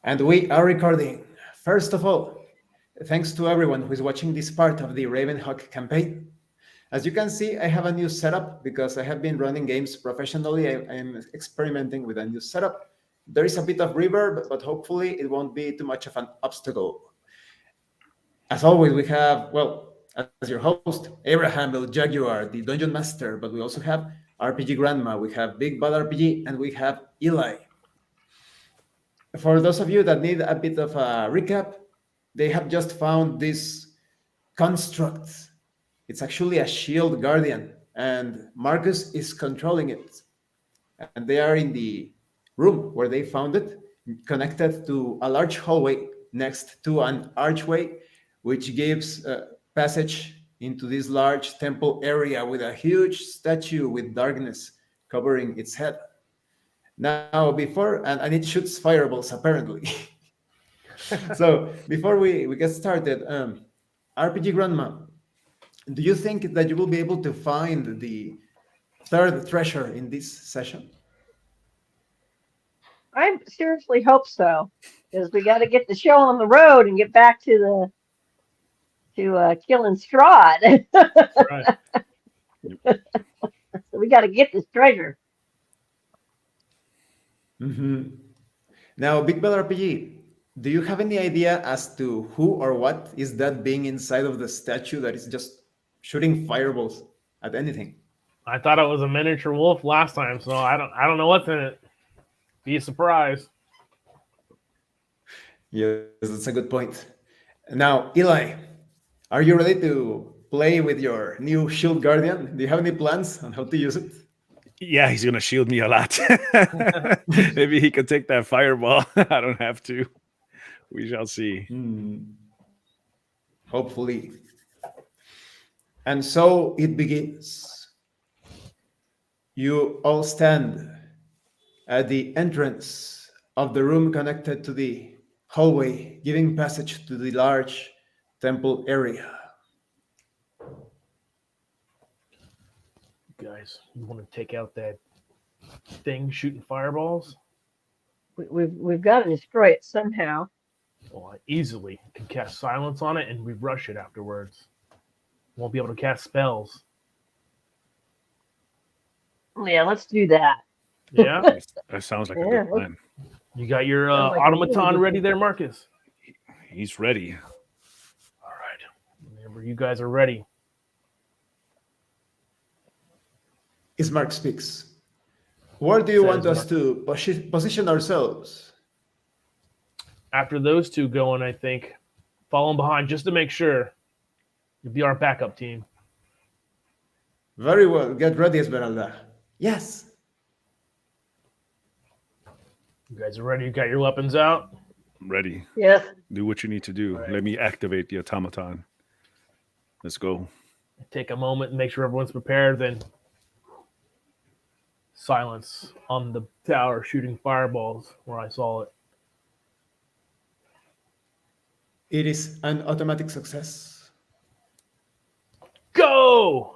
And we are recording. First of all, thanks to everyone who is watching this part of the Ravenhawk campaign. As you can see, I have a new setup because I have been running games professionally. I'm experimenting with a new setup. There is a bit of reverb, but hopefully it won't be too much of an obstacle. As always, we have, well, as your host, Abraham El Jaguar, the Dungeon Master, but we also have RPG Grandma, we have Big Bad RPG, and we have Eli. For those of you that need a bit of a recap, they have just found this construct. It's actually a shield guardian, and Marcus is controlling it. And they are in the room where they found it, connected to a large hallway next to an archway, which gives passage into this large temple area with a huge statue with darkness covering its head. Now, before, and it shoots fireballs apparently. So, before we get started, RPG Grandma, do you think that you will be able to find the third treasure in this session? I seriously hope so, because we got to get the show on the road and get back to killing Strahd. Right. So we got to get this treasure. Mm-hmm. Now, Big Bad RPG, do you have any idea as to who or what is that being inside of the statue that is just shooting fireballs at anything? I thought it was a miniature wolf last time, so I don't know what's in it. Be a surprise. Yes, that's a good point. Now, Eli, are you ready to play with your new Shield Guardian? Do you have any plans on how to use it? Yeah, he's gonna shield me a lot. Maybe he can take that fireball. I don't have to. We shall see. Hopefully. And so it begins. You all stand at the entrance of the room connected to the hallway, giving passage to the large temple area. Guys, you want to take out that thing shooting fireballs? We've got to destroy it somehow. Well, I easily can cast silence on it and we rush it afterwards. Won't be able to cast spells. Yeah, let's do that. Yeah? That sounds like a Yeah. good plan. You got your Sounds like a automaton really good ready there, Marcus? He's ready. All right. Whenever you guys are ready. Ismark speaks. Where do you Says want us Mark. to position ourselves? After those two going, I think, following behind just to make sure you'll be our backup team. Very well. Get ready, Esmeralda. Yes. You guys are ready? You got your weapons out? I'm ready. Yes. Do what you need to do. Right. Let me activate the automaton. Let's go. Take a moment and make sure everyone's prepared. Then silence on the tower shooting fireballs where I saw it. It is an automatic success. Go!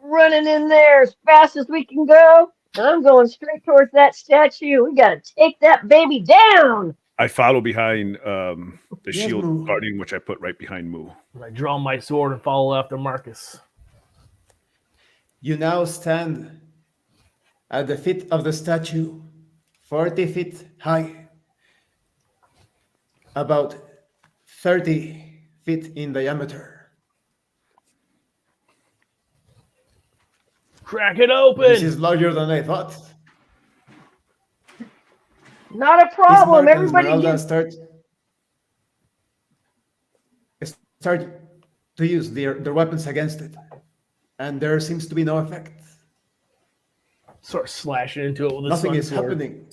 Running in there as fast as we can go. And I'm going straight towards that statue. We got to take that baby down. I follow behind the Yes, shield Moo. guardian, which I put right behind Moo. And I draw my sword and follow after Marcus. You now stand at the feet of the statue, 40 feet high, about 30 feet in diameter. Crack it open! This is larger than I thought. Not a problem. Ismark and Everybody Esmeralda just start to use their weapons against it, and there seems to be no effect. Start slashing into it with a Nothing sun is sword. happening.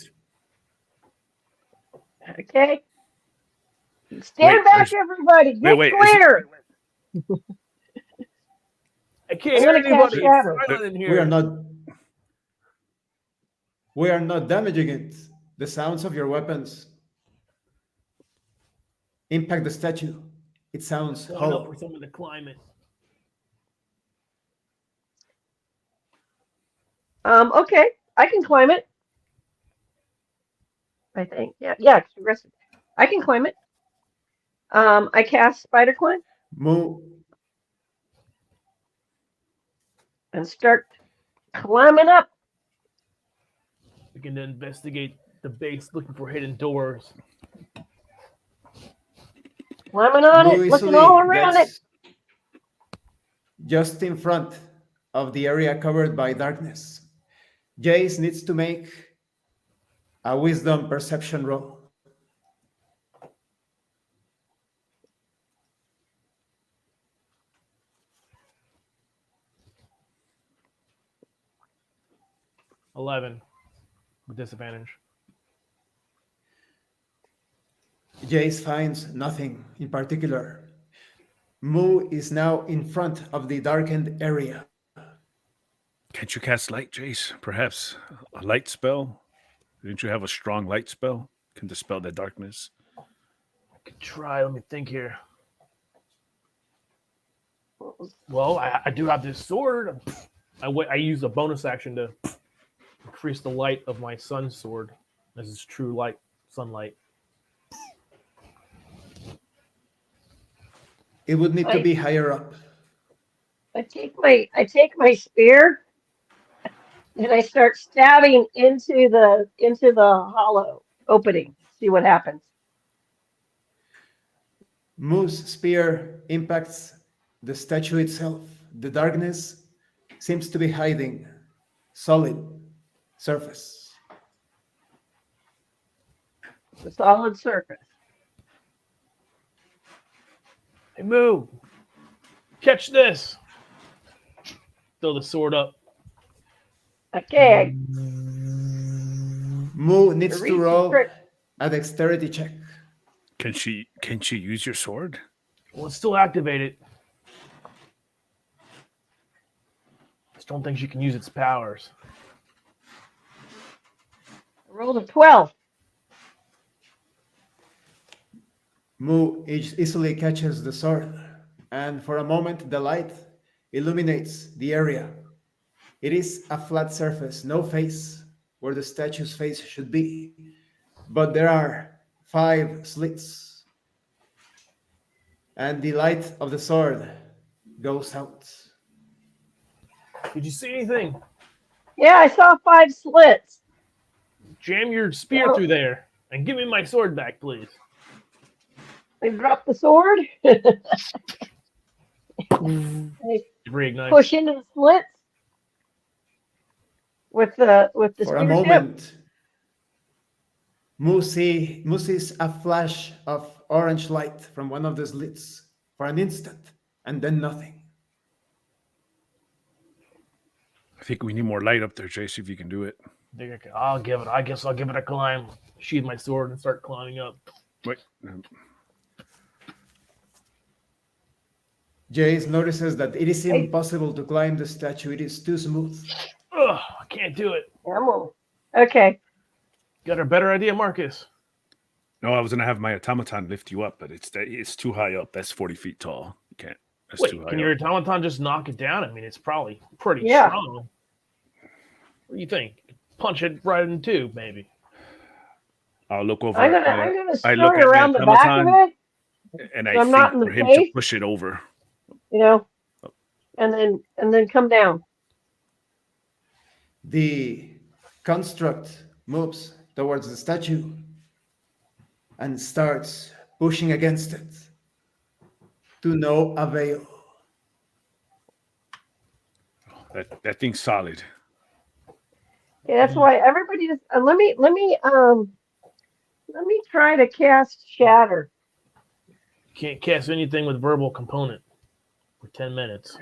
okay. Stand Wait, back, there's- everybody. Get wait, is it- clear. I can't I'm hear gonna cast anybody. shadow. It's silent in here. We are not damaging it. The sounds of your weapons impact the statue. It sounds Going up hollow. for someone to climb it. Okay. I can climb it. I think. Yeah, it's progressive. I can climb it. I cast spider climb Moo, and start climbing up. We can investigate the base looking for hidden doors. Climbing on Moo it, looking all easily around it. gets just in front of the area covered by darkness. Jace needs to make a wisdom perception roll. $11 with disadvantage. Jace finds nothing in particular. Moo is now in front of the darkened area. Can't you cast light, Jace? Perhaps a light spell? Didn't you have a strong light spell? Can dispel that darkness? I could try. Let me think here. Well, I do have this sword. I use a bonus action to increase the light of my sun's sword. This is true light, sunlight. It would need to be higher up. I take my spear and I start stabbing into the hollow opening. See what happens. Moo's spear impacts the statue itself. The darkness seems to be hiding solid surface. The solid surface. Hey, Moo! Catch this! Throw the sword up. Okay. Moo needs Reach to the roll trick. a dexterity check. Can she use your sword? Well, it's still activated. Just don't think she can use its powers. I rolled a 12. Moo easily catches the sword, and for a moment the light illuminates the area. It is a flat surface, no face where the statue's face should be, but there are 5 slits, and the light of the sword goes out. Did you see anything? Yeah, I saw 5 slits. Jam your spear through there and give me my sword back, please. I dropped the sword. I Reignite. push into the slits with the For a spear tip. moment, Moo sees a flash of orange light from one of the slits for an instant, and then nothing. I think we need more light up there, Jace, if you can do it. I guess I'll give it a climb. Sheathe my sword and start climbing up. Wait. Jace notices that it is impossible to climb the statue. It is too smooth. Ugh, I can't do it. Okay. Got a better idea, Marcus? No, I was gonna have my automaton lift you up, but it's too high up. That's 40 feet tall. You can't. That's Wait, too high can up. your automaton just knock it down? I mean, it's probably pretty Yeah. strong. What do you think? Punch it right in two, maybe. I'll look over. I'm gonna I start look at around my the back of automaton, it, and so I I'm not think in for the him to face. push it over. and then come down. The construct moves towards the statue and starts pushing against it to no avail. That thing's solid. Okay, that's why everybody just let me try to cast Shatter. Can't cast anything with verbal component for 10 minutes.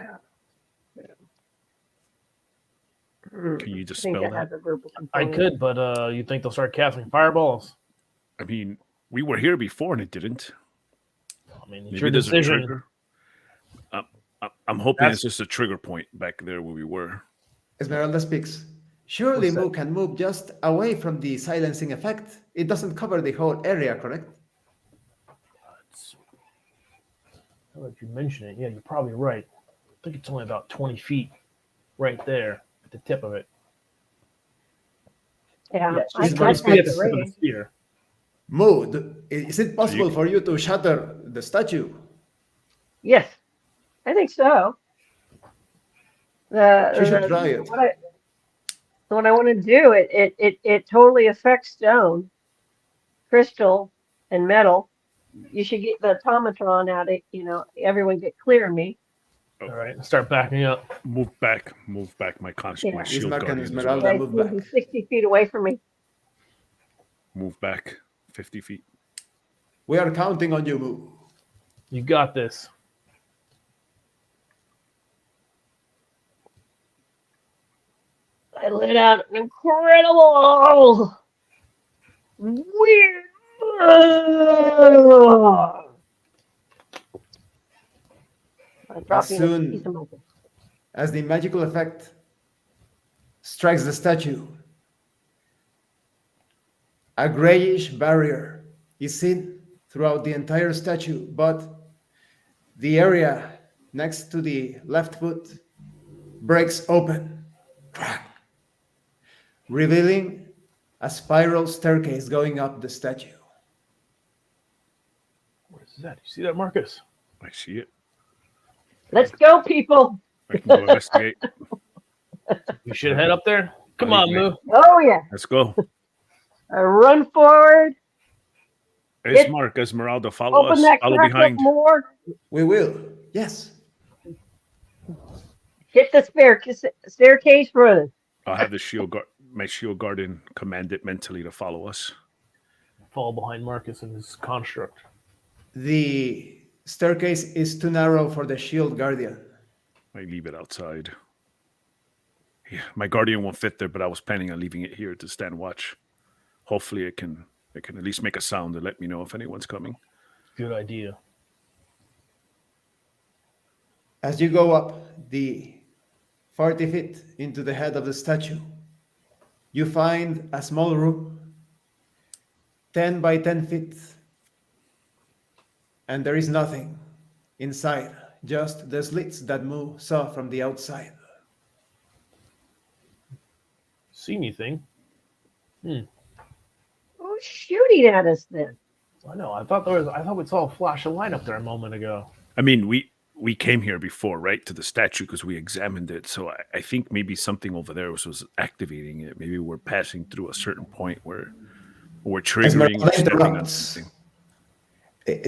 Can you I just think spell I have that? the verbal I component. could, but you think they'll start casting fireballs? I mean, we were here before and it didn't. I mean, it's Maybe your there's a decision. trigger. I'm hoping it's just a trigger point back there where we were. Esmeralda speaks. Surely What's that? Moo can move just away from the silencing effect. It doesn't cover the whole area, correct? Now that you mention it, yeah, you're probably right. I think it's only about 20 feet right there at the tip of it. Yeah, Yeah, I she's very going to be at the the tip of the range. spear. Mood, is it possible for you to shatter the statue? Yes, I think so. You should try it. What I want to do, it totally affects stone, crystal, and metal. You should get the automatron out. Everyone get clear of me. All right, start backing up. Move back. My Yeah. my shield Ismark and guardian as Esmeralda well. Guys, move you'll be back. 60 feet away from me. Move back 50 feet. We are counting on you, Moo. You got this. I let out an incredible, weird. I drop As you in a soon piece of my. as the magical effect strikes the statue, a grayish barrier is seen throughout the entire statue, but the area next to the left foot breaks open, crack, revealing a spiral staircase going up the statue. What is that? You see that, Marcus? I see it. Let's go, people. I can go investigate. You should head up there. Come I'll on, lead the way. Moo. Oh yeah. Let's go. I run forward. It's Mark, Esmeralda, follow Open us. that Follow crack up behind. more. We will, yes. Hit the staircase running. I'll have my shield guardian command it mentally to follow us. Fall behind Marcus and his construct. The staircase is too narrow for the shield guardian. I leave it outside. Yeah, my guardian won't fit there, but I was planning on leaving it here to stand watch. Hopefully it can at least make a sound to let me know if anyone's coming. Good idea. As you go up the 40 feet into the head of the statue, you find a small room, 10 by 10 feet, and there is nothing inside, just the slits that Moo saw from the outside. See anything? Who's shooting at us then? I know. I thought we saw a flash of light up there a moment ago. I mean, we came here before, right, to the statue because we examined it. So I think maybe something over there was activating it. Maybe we're passing through a certain point where we're triggering or Esmeralda stepping on interrupts. something.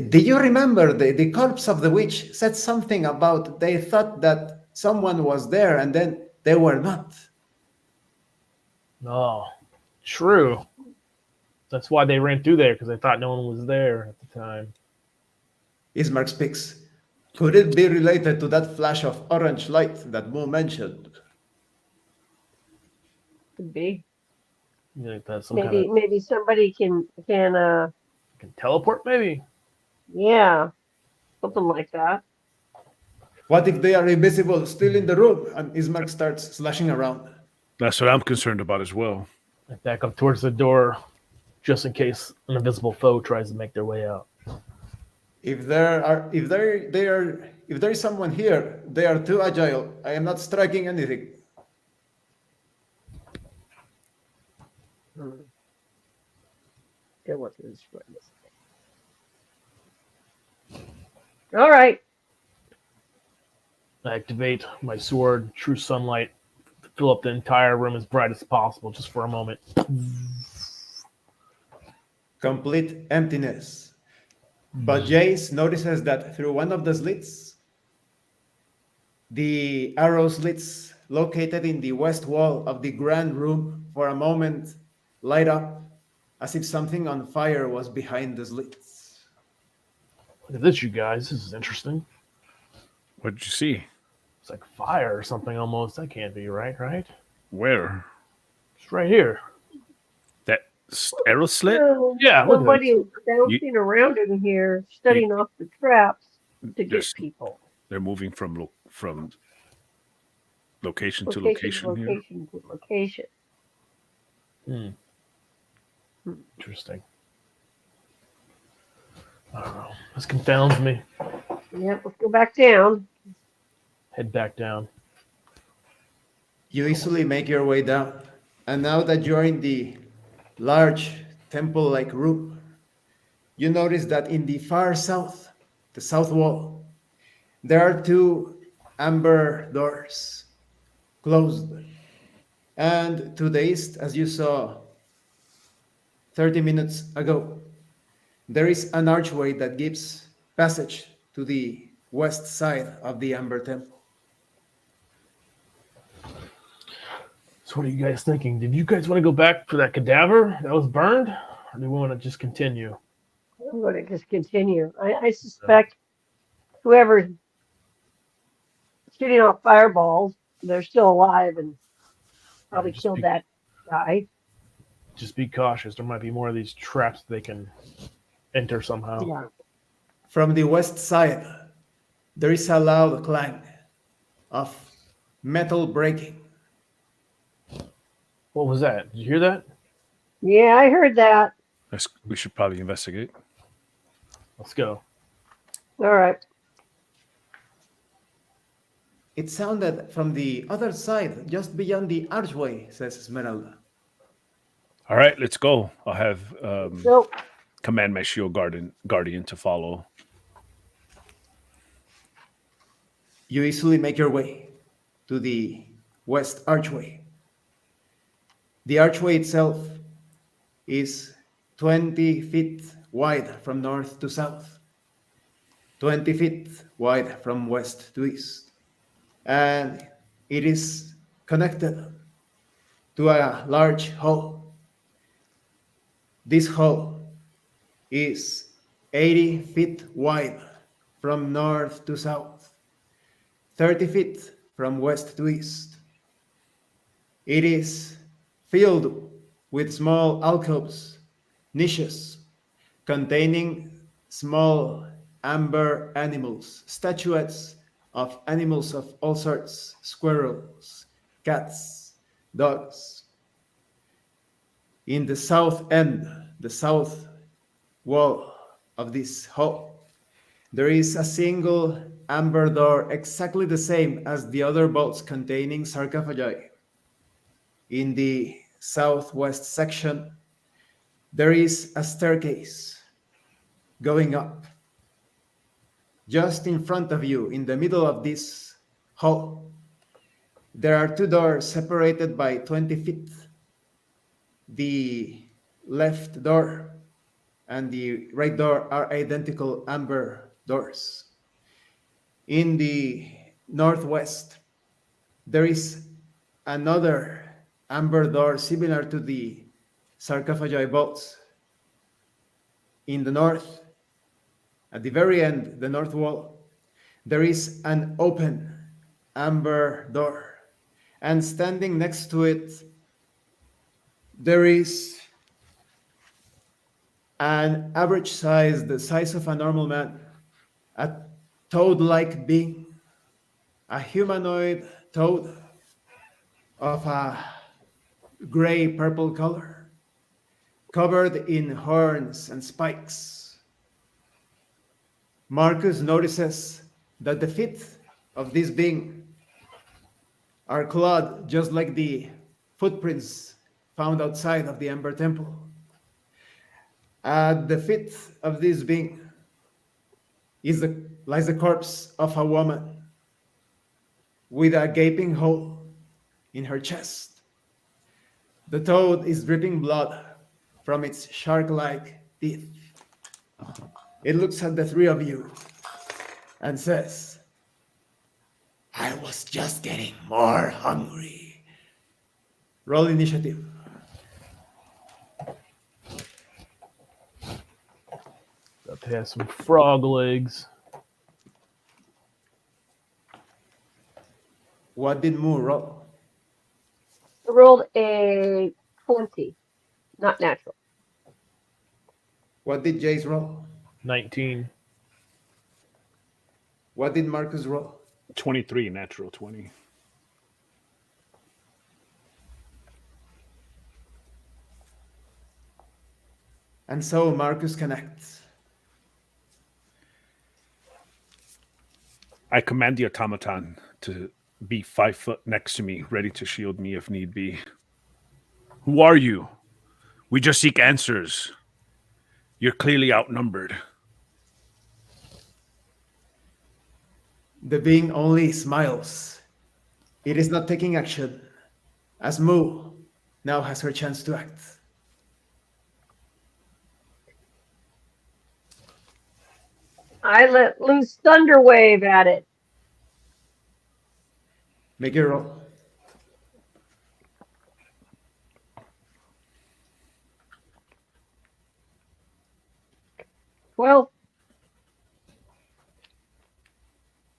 Do you remember the corpse of the witch said something about they thought that someone was there and then they were not? Oh, true. That's why they ran through there, because they thought no one was there at the time. Ismark speaks. Could it be related to that flash of orange light that Moo mentioned? Could be. You think that's some Maybe somebody can can teleport, maybe? yeah, something like that. What if they are invisible, still in the room, and Ismark starts slashing around? That's what I'm concerned about as well. I back up towards the door, just in case an invisible foe tries to make their way out. If there is someone here, they are too agile. I am not striking anything. It wasn't destroyed. All right. I activate my sword, true sunlight, fill up the entire room as bright as possible, just for a moment. Complete emptiness. But Jace notices that through one of the slits, the arrow slits located in the west wall of the grand room for a moment light up as if something on fire was behind the slits. Look at this, you guys. This is interesting. What did you see? It's like fire or something almost. That can't be right? Where? It's right here. That arrow slit? So Yeah, look at somebody is bouncing around in here, studying off the traps to get There's- people. They're moving from location to location here. Location to location. Interesting. I don't know. This confounds me. Yep, let's go back down. Head back down. You easily make your way down, and now that you're in the large temple-like room, you notice that in the far south, the south wall, there are two amber doors closed. And to the east, as you saw 30 minutes ago, there is an archway that gives passage to the west side of the Amber Temple. So what are you guys thinking? Did you guys want to go back for that cadaver that was burned? Or do we want to just continue? I'm going to just continue. I suspect whoever's shooting off fireballs, they're still alive and probably just killed that guy. Just be cautious. There might be more of these traps they can enter somehow. Yeah. From the west side, there is a loud clang of metal breaking. What was that? Did you hear that? Yeah, I heard that. We should probably investigate. Let's go. All right. It sounded from the other side, just beyond the archway, says Esmeralda. All right, let's go. I'll have So, command my shield guardian to follow. You easily make your way to the west archway. The archway itself is 20 feet wide from north to south, 20 feet wide from west to east, and it is connected to a large hall. This hall is 80 feet wide from north to south, 30 feet from west to east. It is filled with small alcoves, niches, containing small amber animals, statuettes of animals of all sorts, squirrels, cats, dogs. In the south end, the south wall of this hall, there is a single amber door exactly the same as the other vaults containing sarcophagi. In the southwest section, there is a staircase going up. Just in front of you, in the middle of this hall, there are two doors separated by 20 feet. The left door and the right door are identical amber doors. In the northwest, there is another amber door similar to the sarcophagi vaults. In the north, at the very end, the north wall, there is an open amber door. And standing next to it, there is an average size, the size of a normal man, a toad-like being, a humanoid toad of a gray-purple color, covered in horns and spikes. Marcus notices that the feet of this being are clawed just like the footprints found outside of the Amber Temple. At the feet of this being lies the corpse of a woman with a gaping hole in her chest. The toad is dripping blood from its shark-like teeth. It looks at the three of you and says, "I was just getting more hungry." Roll initiative. Got to have some frog legs. What did Moo roll? I rolled a 20, not natural. What did Jace roll? 19. What did Marcus roll? 23, natural 20. And so Marcus connects. I command the automaton to be 5 foot next to me, ready to shield me if need be. Who are you? We just seek answers. You're clearly outnumbered. The being only smiles. It is not taking action, as Moo now has her chance to act. I let loose Thunderwave at it. Make your roll. Well,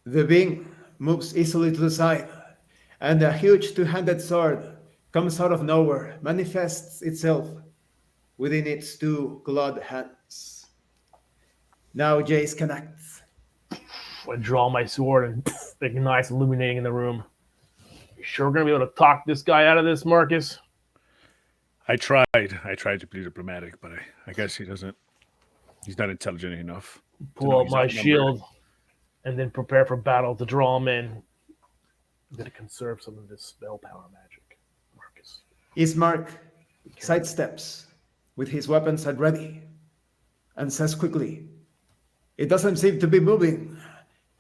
The being moves easily to the side, and a huge two-handed sword comes out of nowhere, manifests itself within its two clawed hands. Now Jace can act. I draw my sword and ignites, illuminating in the room. You sure we're gonna be able to talk this guy out of this, Marcus? I tried to be diplomatic, but I guess he's not intelligent enough. Pull out my shield and then prepare for battle to draw him in. I'm gonna conserve some of this spell power magic, Marcus. Ismark sidesteps with his weapons at ready and says quickly, "It doesn't seem to be moving."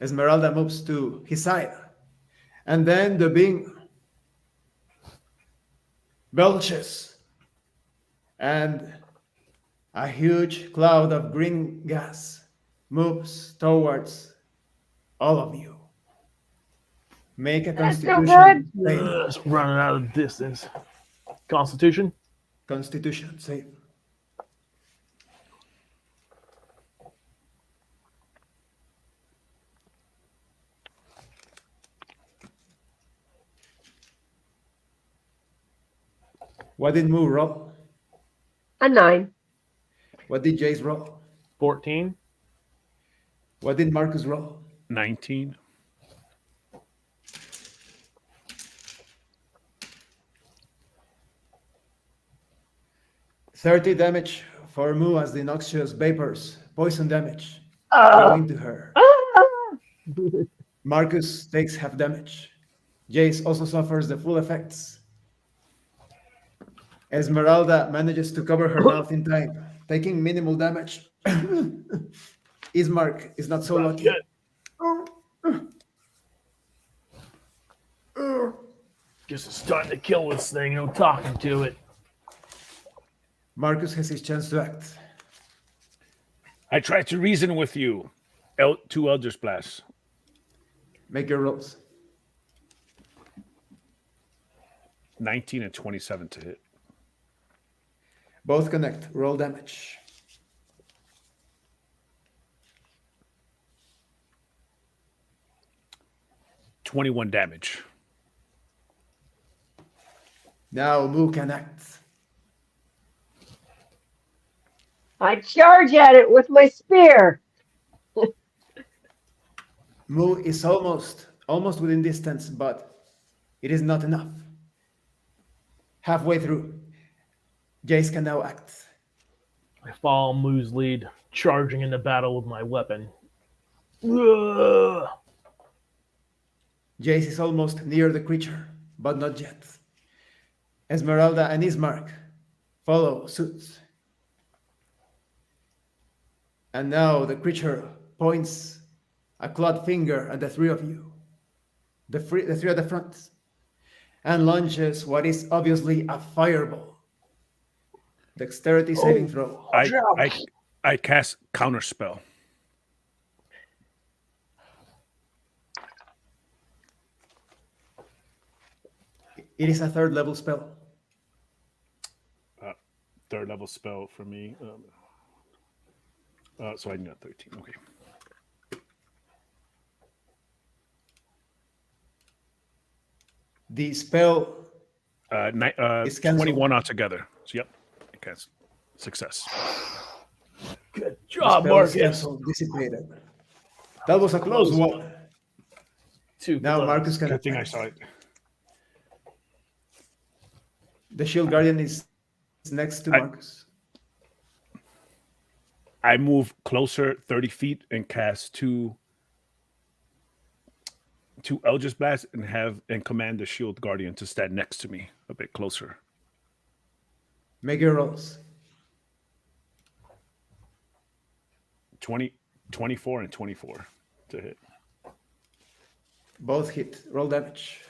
Esmeralda moves to his side, and then the being belches, and a huge cloud of green gas moves towards all of you. Make a That's so Constitution good. save. It's running out of distance. Constitution? Constitution save. What did Moo roll? A 9. What did Jace roll? 14? What did Marcus roll? 19. $30 damage for Moo as the noxious vapors, poison damage, Oh. go into her. Marcus takes half damage. Jace also suffers the full effects. Esmeralda manages to cover her mouth in time, taking minimal damage. Ismark is not so lucky. Guess it's starting to kill this thing, talking to it. Marcus has his chance to act. I tried to reason with you. 2 Eldritch Blasts. Make your rolls. 19 and 27 to hit. Both connect. Roll damage. $21 damage. Now Moo can act. I charge at it with my spear. Moo is almost within distance, but it is not enough. Halfway through, Jace can now act. I follow Moo's lead, charging into battle with my weapon. Ugh. Jace is almost near the creature, but not yet. Esmeralda and Ismark follow suit. And now the creature points a clawed finger at the three of you, the three at the front, and launches what is obviously a fireball. Dexterity saving throw. I cast Counterspell. It is a 3rd level spell. 3rd level spell for me. So I got 13. Okay. The spell It's 21 altogether. So yep, I cast success. Good the job, spell is Marcus. canceled, dissipated. That was a close one. Too Now close. Marcus can Good thing I attack. saw it. The shield guardian is next to Marcus. I move closer 30 feet and cast two Eldritch Blasts and command the shield guardian to stand next to me a bit closer. Make your rolls. 20, 24 and 24 to hit. Both hit. Roll damage.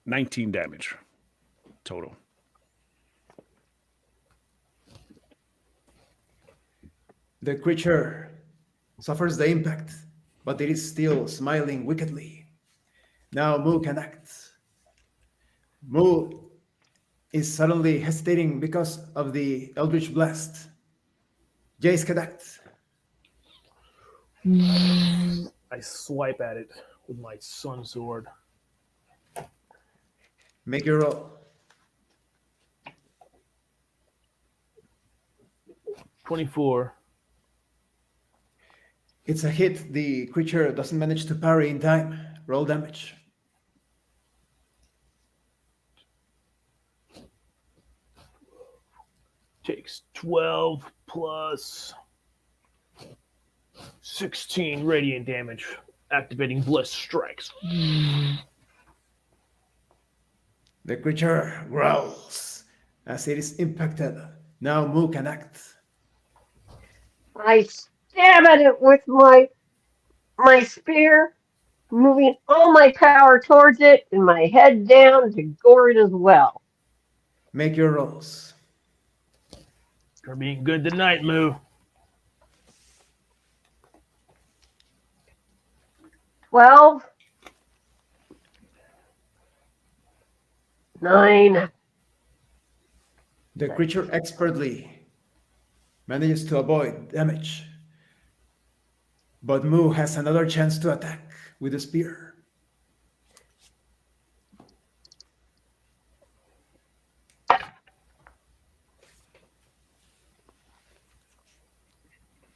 19 damage total. The creature suffers the impact, but it is still smiling wickedly. Now Moo can act. Moo is suddenly hesitating because of the Eldritch Blast. Jace can act. I swipe at it with my sun sword. Make your roll. 24. It's a hit. The creature doesn't manage to parry in time. Roll damage. Takes 12 plus 16 radiant damage. Activating Bliss Strikes. The creature growls as it is impacted. Now Moo can act. I stab at it with my spear, moving all my power towards it and my head down to gore it as well. Make your rolls. You're being good tonight, Moo. 12. 9. The creature expertly manages to avoid damage. But Moo has another chance to attack with a spear.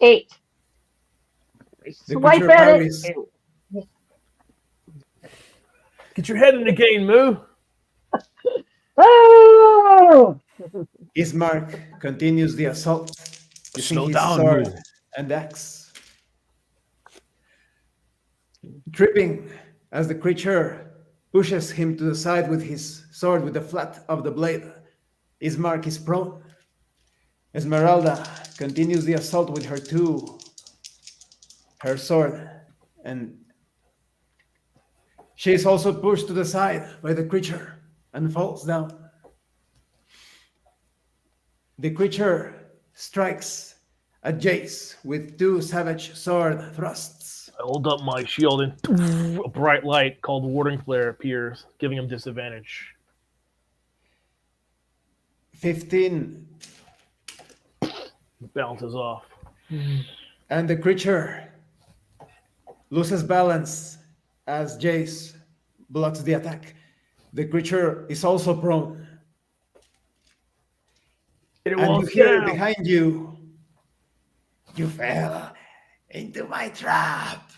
Eight. I The swipe creature at parries. it. Get your head in the game, Moo. Oh! Ismark continues the assault using Slow his down, sword Moo. and axe. Tripping as the creature pushes him to the side with his sword with the flat of the blade. Ismark is prone. Esmeralda continues the assault with her sword, and she is also pushed to the side by the creature and falls down. The creature strikes at Jace with 2 savage sword thrusts. I hold up my shield and a bright light called Warding Flare appears, giving him disadvantage. 15, Bounces off. and the creature loses balance as Jace blocks the attack. The creature is also prone. It And you walks hear down. behind you, "You fell into my trap."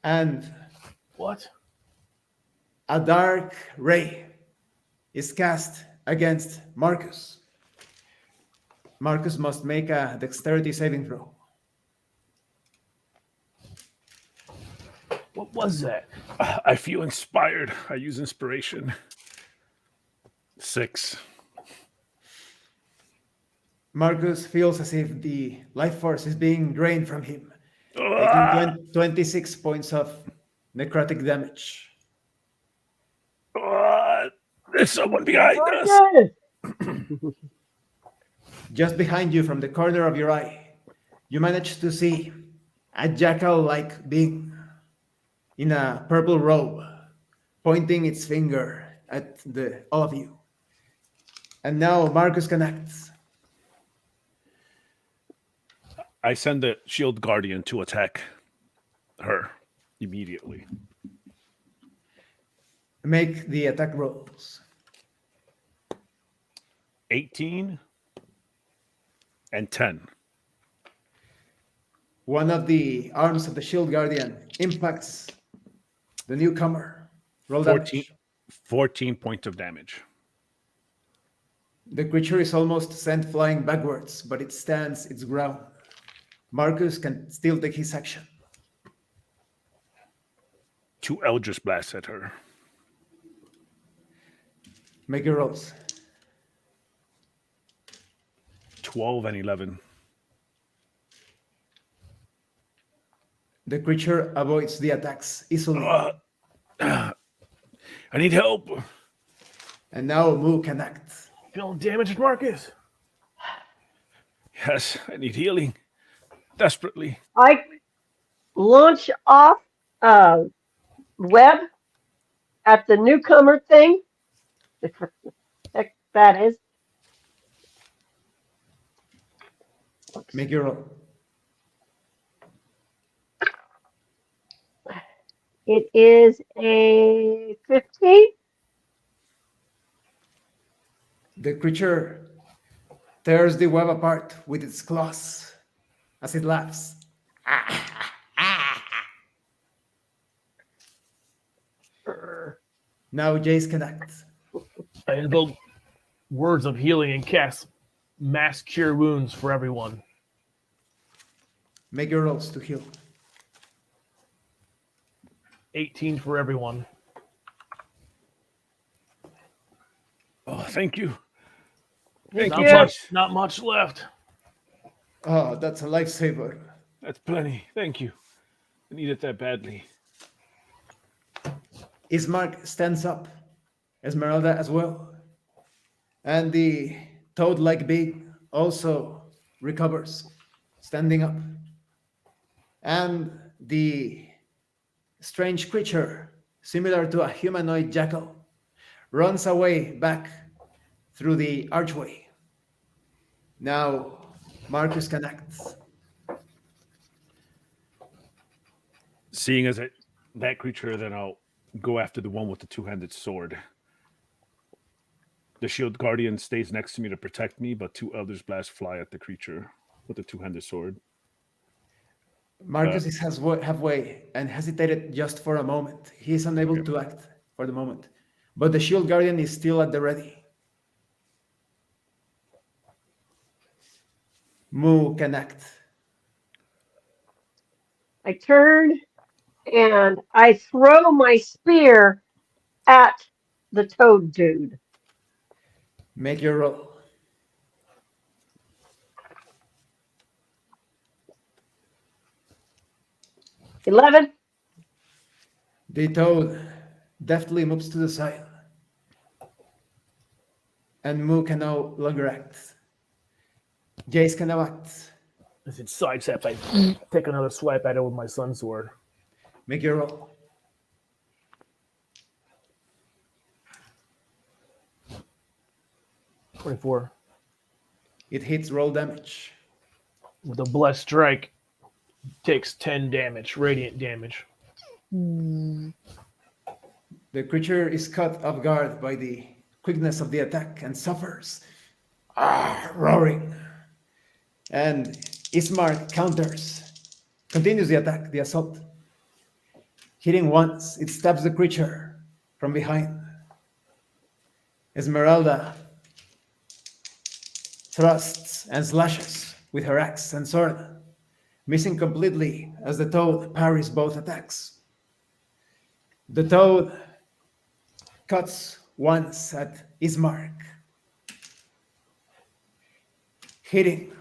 And What? a dark ray is cast against Marcus. Marcus must make a dexterity saving throw. What was that? I feel inspired. I use inspiration. 6. Marcus feels as if the life force is being drained from him, Ah! taking 26 points of necrotic damage. There's someone behind us. Marcus! Just behind you, from the corner of your eye, you manage to see a jackal-like being in a purple robe, pointing its finger at all of you. And now Marcus can act. I send the shield guardian to attack her immediately. Make the attack rolls. 18 and 10. One of the arms of the shield guardian impacts the newcomer. Roll 14, damage. 14 points of damage. The creature is almost sent flying backwards, but it stands its ground. Marcus can still take his action. 2 Eldritch blasts at her. Make your rolls. 12 and 11. The creature avoids the attacks easily. I need help. And now Moo can act. Feeling damaged, Marcus? Yes, I need healing. Desperately. I launch off web at the newcomer thing. Heck, that is. Make your roll. It is a 15. The creature tears the web apart with its claws as it laughs. Now Jace can act. I invoke words of healing and cast mass cure wounds for everyone. Make your rolls to heal. 18 for everyone. Oh, thank you. Not you. not much left. Oh, that's a lifesaver. That's plenty. Thank you. I needed that badly. Ismark stands up. Esmeralda as well. And the toad-like being also recovers, standing up. And the strange creature, similar to a humanoid jackal, runs away back through the archway. Now, Marcus can act. Seeing as that creature, then I'll go after the one with the two-handed sword. The shield guardian stays next to me to protect me, but two Eldritch Blasts fly at the creature with the two-handed sword. Marcus is halfway and hesitated just for a moment. He is unable Okay. to act for the moment. But the shield guardian is still at the ready. Moo can act. I turn and I throw my spear at the toad dude. Make your roll. $11. The toad deftly moves to the side. And Moo can no longer act. Jace can now act. As it sidesteps, I take another swipe at it with my sun sword. Make your roll. $24. It hits roll damage. With a blessed strike, takes 10 damage, radiant damage. The creature is caught off guard by the quickness of the attack and suffers, roaring. And Ismark counters, continues the attack, the assault. Hitting once, it stabs the creature from behind. Esmeralda thrusts and slashes with her axe and sword, missing completely as the toad parries both attacks. The toad cuts once at Ismark, hitting,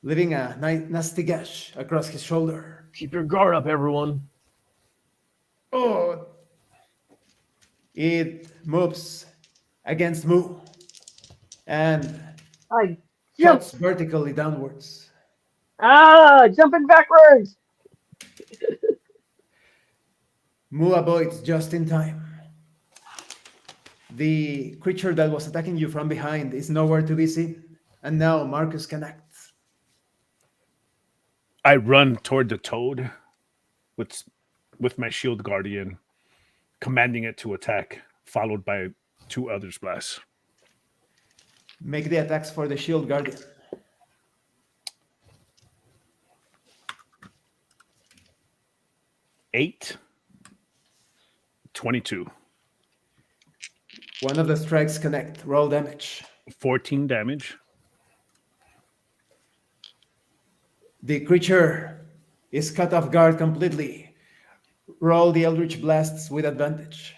leaving a nasty gash across his shoulder. Keep your guard up, everyone. Oh! It moves against Moo and I jump. cuts vertically downwards. Jumping backwards. Moo avoids just in time. The creature that was attacking you from behind is nowhere to be seen, and now Marcus can act. I run toward the toad with my shield guardian, commanding it to attack, followed by two Eldritch Blasts. Make the attacks for the shield guardian. Eight, 22. One of the strikes connect. Roll damage. 14 damage. The creature is caught off guard completely. Roll the Eldritch Blasts with advantage.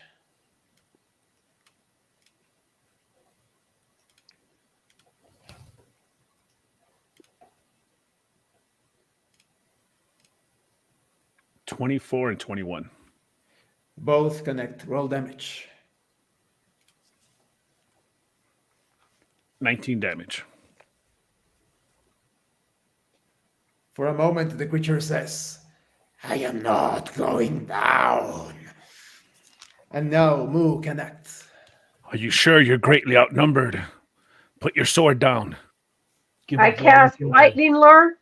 24 and 21. Both connect. Roll damage. 19 damage. For a moment, the creature says, I am not going down. And now Moo can act. Are you sure you're greatly outnumbered? Put your sword down. Give I up all cast you can. lightning lure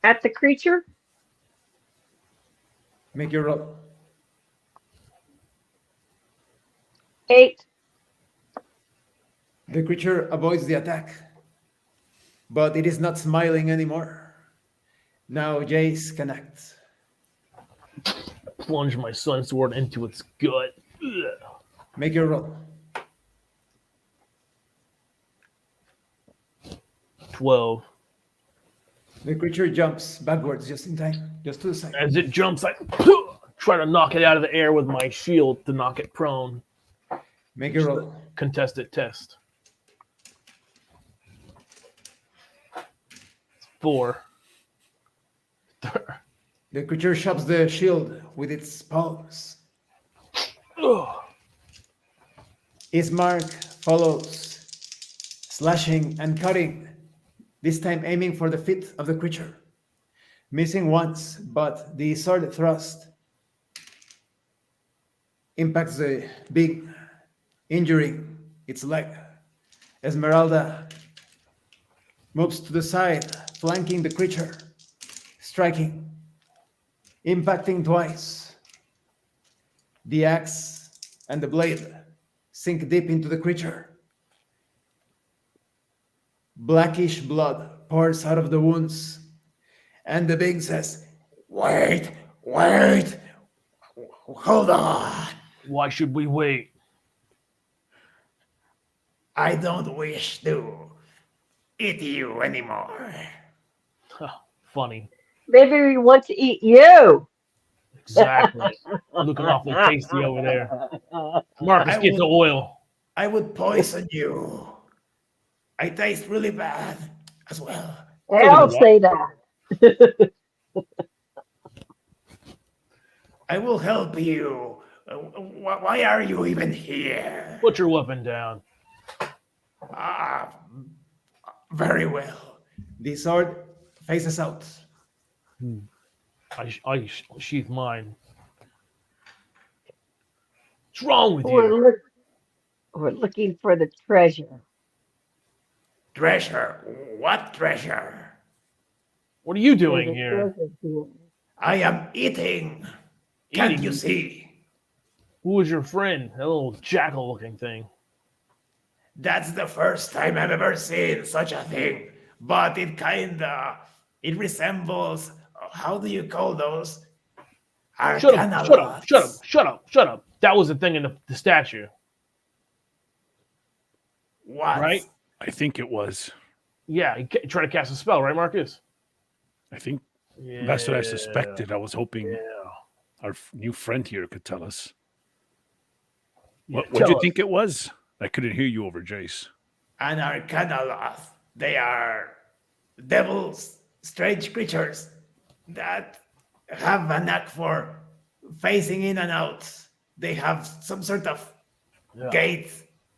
at the creature. Make your roll. 8. The creature avoids the attack, but it is not smiling anymore. Now Jace can act. Plunge my sun sword into its gut. Ugh. Make your roll. 12. The creature jumps backwards just in time, just to the side. As it jumps, I try to knock it out of the air with my shield to knock it prone. Make your roll. Contested test. 4. The creature shoves the shield with its palms. Ugh. His mark follows, slashing and cutting, this time aiming for the feet of the creature. Missing once, but the sword thrust impacts the big, injuring its leg. Esmeralda moves to the side, flanking the creature, striking, impacting twice. The axe and the blade sink deep into the creature. Blackish blood pours out of the wounds, and the being says, wait, hold on. Why should we wait? I don't wish to eat you anymore. Funny. Maybe we want to eat you. Exactly. Looking awfully tasty over there. Marcus, get the oil. I would poison you. I taste really bad as well. Don't say that. I will help you. Why are you even here? Put your weapon down. Ah, very well. The sword faces out. I sheath mine. What's wrong with you? We're looking for the treasure. Treasure? What treasure? What are you There's doing a here? treasure here. I am eating. Can't Eating? you see? Who was your friend? That little jackal-looking thing. That's the first time I've ever seen such a thing. But it resembles, how do you call those? Shut up. That was the thing in the statue, What? right? I think it was. Yeah, he tried to cast a spell, right, Marcus? I think Yeah. that's what I suspected. I was hoping Yeah. our new friend here could tell us. Yeah, What do tell you us. think it was? I couldn't hear you over Jace. An arcanaloth. They are devils, strange creatures that have a knack for phasing in and out. They have some sort of Yeah. gate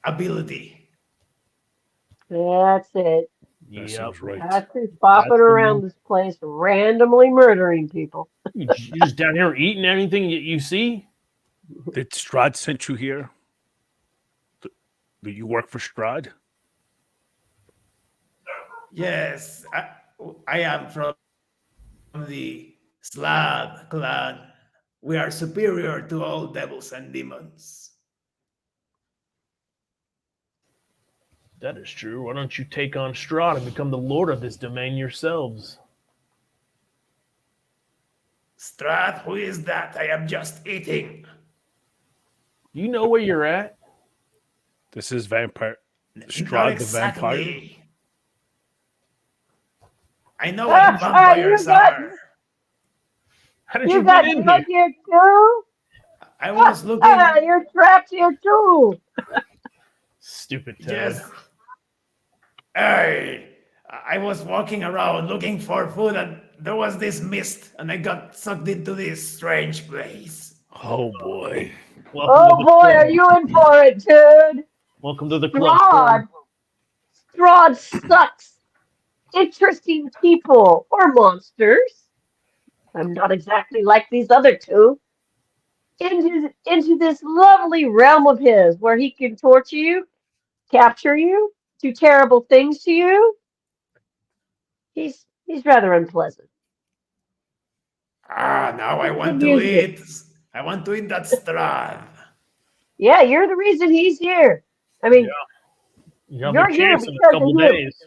ability. That's it. That Yep. sounds right. That's who's bopping That's around the- this place, randomly murdering people. You just down here eating anything you see? Did Strahd sent you here? Do you work for Strahd? Yes, I am from the Slab clan. We are superior to all devils and demons. That is true. Why don't you take on Strahd and become the lord of this domain yourselves? Strahd, who is that? I am just eating. Do you know where you're at? This is Vampire. Not Strahd the vampire. exactly. I know what vampires are. How did You you got get in drugged here? here too? I was looking. You're trapped here too. Stupid Toad. Yes. Hey, I was walking around looking for food, and there was this mist, and I got sucked into this strange place. Oh boy. Welcome to Oh the boy, club. are you in for it, dude? Welcome to the club. Strahd. Strahd sucks. Interesting people or monsters. I'm not exactly like these other two. Into this lovely realm of his where he can torture you, capture you, do terrible things to you. He's rather unpleasant. Now I He's want to amusing. eat. I want to eat that Strahd. Yeah, you're the reason he's here. I mean, You have you're a here chance in a because couple of him. days.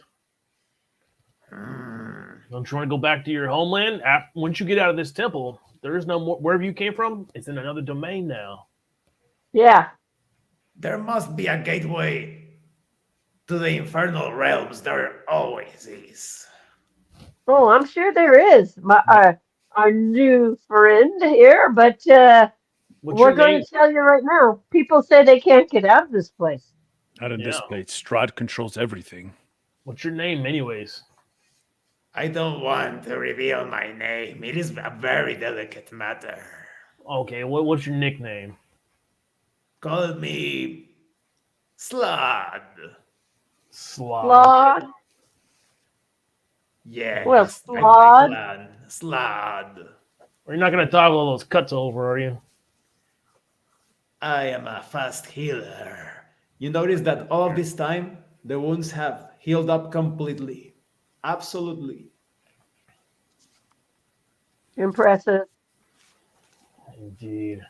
Don't you want to go back to your homeland? Once you get out of this temple, there is no more. Wherever you came from, it's in another domain now. Yeah. There must be a gateway to the infernal realms. There always is. Oh, I'm sure there is. Our new friend here, but What's we're your going name? to tell you right now. People say they can't get out of this place. Not in this Yeah. place. Strahd controls everything. What's your name, anyways? I don't want to reveal my name. It is a very delicate matter. Okay, what's your nickname? Call me Slod. Slod. Claude. Yes, Well, like Slod. my clan. Slod. You're not going to toggle all those cuts over, are you? I am a fast healer. You notice that all of this time, the wounds have healed up completely. Absolutely. Impressive. Indeed.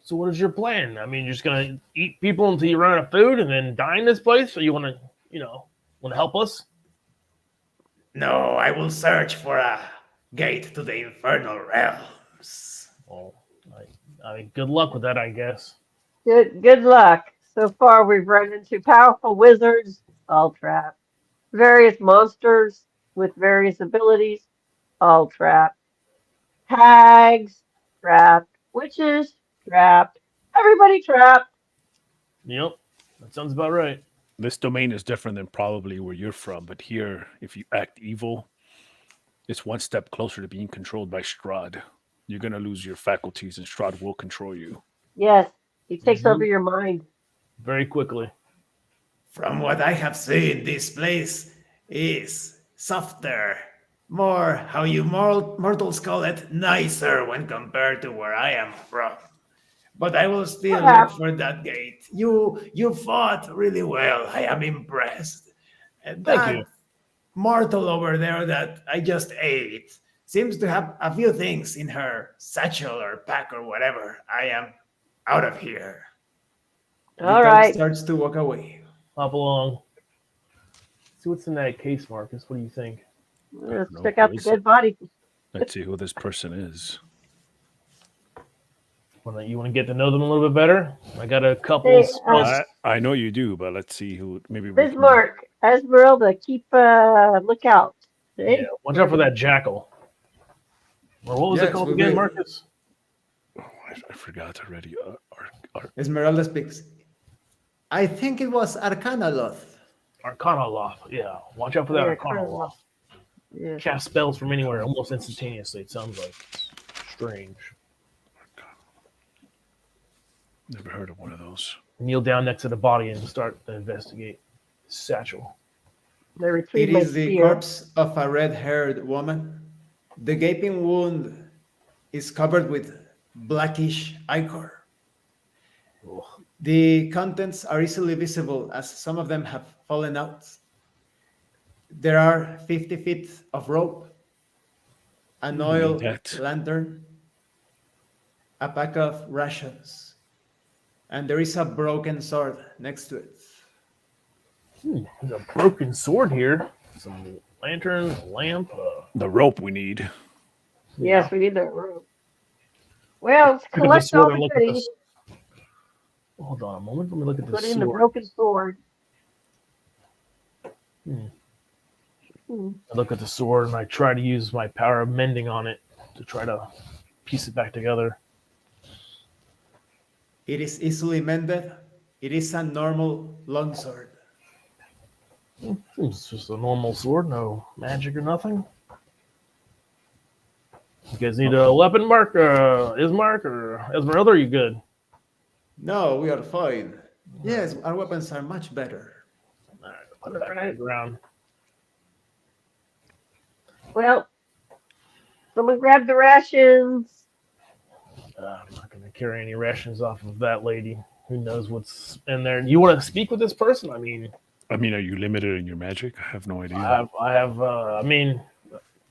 So what is your plan? I mean, you're just going to eat people until you run out of food and then die in this place? Or you want to, want to help us? No, I will search for a gate to the infernal realms. Well, I mean, good luck with that, I guess. Good luck. So far, we've run into powerful wizards, all trapped. Various monsters with various abilities, all trapped. Hags, trapped. Witches, trapped. Everybody trapped. Yep, that sounds about right. This domain is different than probably where you're from, but here, if you act evil, it's one step closer to being controlled by Strahd. You're going to lose your faculties, and Strahd will control you. Yes, he takes Mhm. over your mind. Very quickly. From what I have seen, this place is softer, more, how you mortals call it, nicer when compared to where I am from. But I will still look Perhaps. for that gate. You fought really well. I am impressed. And Thank that you. mortal over there that I just ate seems to have a few things in her satchel or pack or whatever. I am out of here. The All dog right. starts to walk away. Hop along. See what's in that case, Marcus. What do you think? Let's No, check out who the is dead body. Let's see who this person is. You want to get to know them a little bit better? I got a couple Hey, spells. I know you do, but let's see who. Maybe we can. Bismarck, Esmeralda, keep lookout. Yeah, watch out for that jackal. Or what was it Yes, called we again, will. Marcus? Oh, I forgot already. Esmeralda speaks. I think it was Arcanaloth. Arcana Loft. Yeah, watch out for that Yeah, Arcana Arcana Loft. Yeah. Cast spells from anywhere almost instantaneously. It sounds like strange. Never heard of one of those. Kneel down next to the body and start to investigate. Satchel. They It retrieve my is the spear. corpse of a red-haired woman. The gaping wound is covered with blackish ichor. Ugh. The contents are easily visible as some of them have fallen out. There are 50 feet of rope, an oil that. lantern, a pack of rations, and there is a broken sword next to it. There's a broken sword here. Some lanterns, a lamp. The rope we need. Yes, we need that rope. Well, let's Look at the collect all sword the and look at goodies. this. Hold on a moment. Let me look at Put this in the sword. broken sword. Hmm. Hmm. I look at the sword and I try to use my power of mending on it to try to piece it back together. It is easily mended. It is a normal longsword. It's just a normal sword, no magic or nothing. You guys need a weapon mark, Ismark or Esmeralda? Are you good? No, we are fine. Yes, our weapons are much better. All right, put it back on the ground. Well, someone grab the rations. I'm not going to carry any rations off of that lady. Who knows what's in there? You want to speak with this person? I mean, are you limited in your magic? I have no idea. I have. I mean,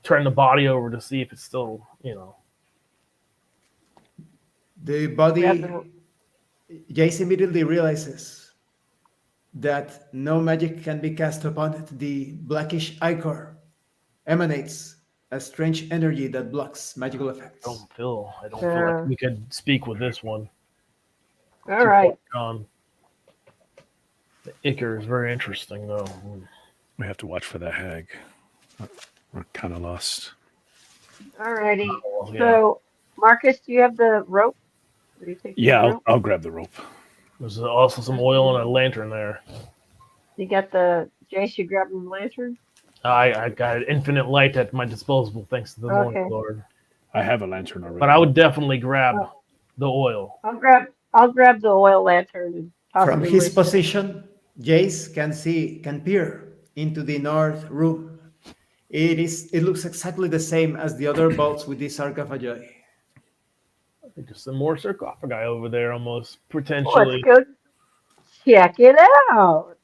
turn the body over to see if it's still, The body, Grab the- Jace immediately realizes that no magic can be cast upon it. The blackish ichor emanates a strange energy that blocks magical effects. I don't feel like we could speak with this one. All right. The ichor is very interesting, though. We have to watch for that hag. We're kind of lost. All righty. Oh, yeah. So, Marcus, do you have the rope? Do you take the Yeah, rope? I'll grab the rope. There's also some oil and a lantern there. You got the Jace, you grabbed the lantern? I got infinite light at my disposal thanks to the Okay. Morning Lord. I have a lantern already. But I would definitely grab the oil. I'll grab the oil lantern and From possibly his light it. position, Jace can peer into the north room. It looks exactly the same as the other vaults with the sarcophagi. Just some more sarcophagi over there, almost Let's potentially. go check it out.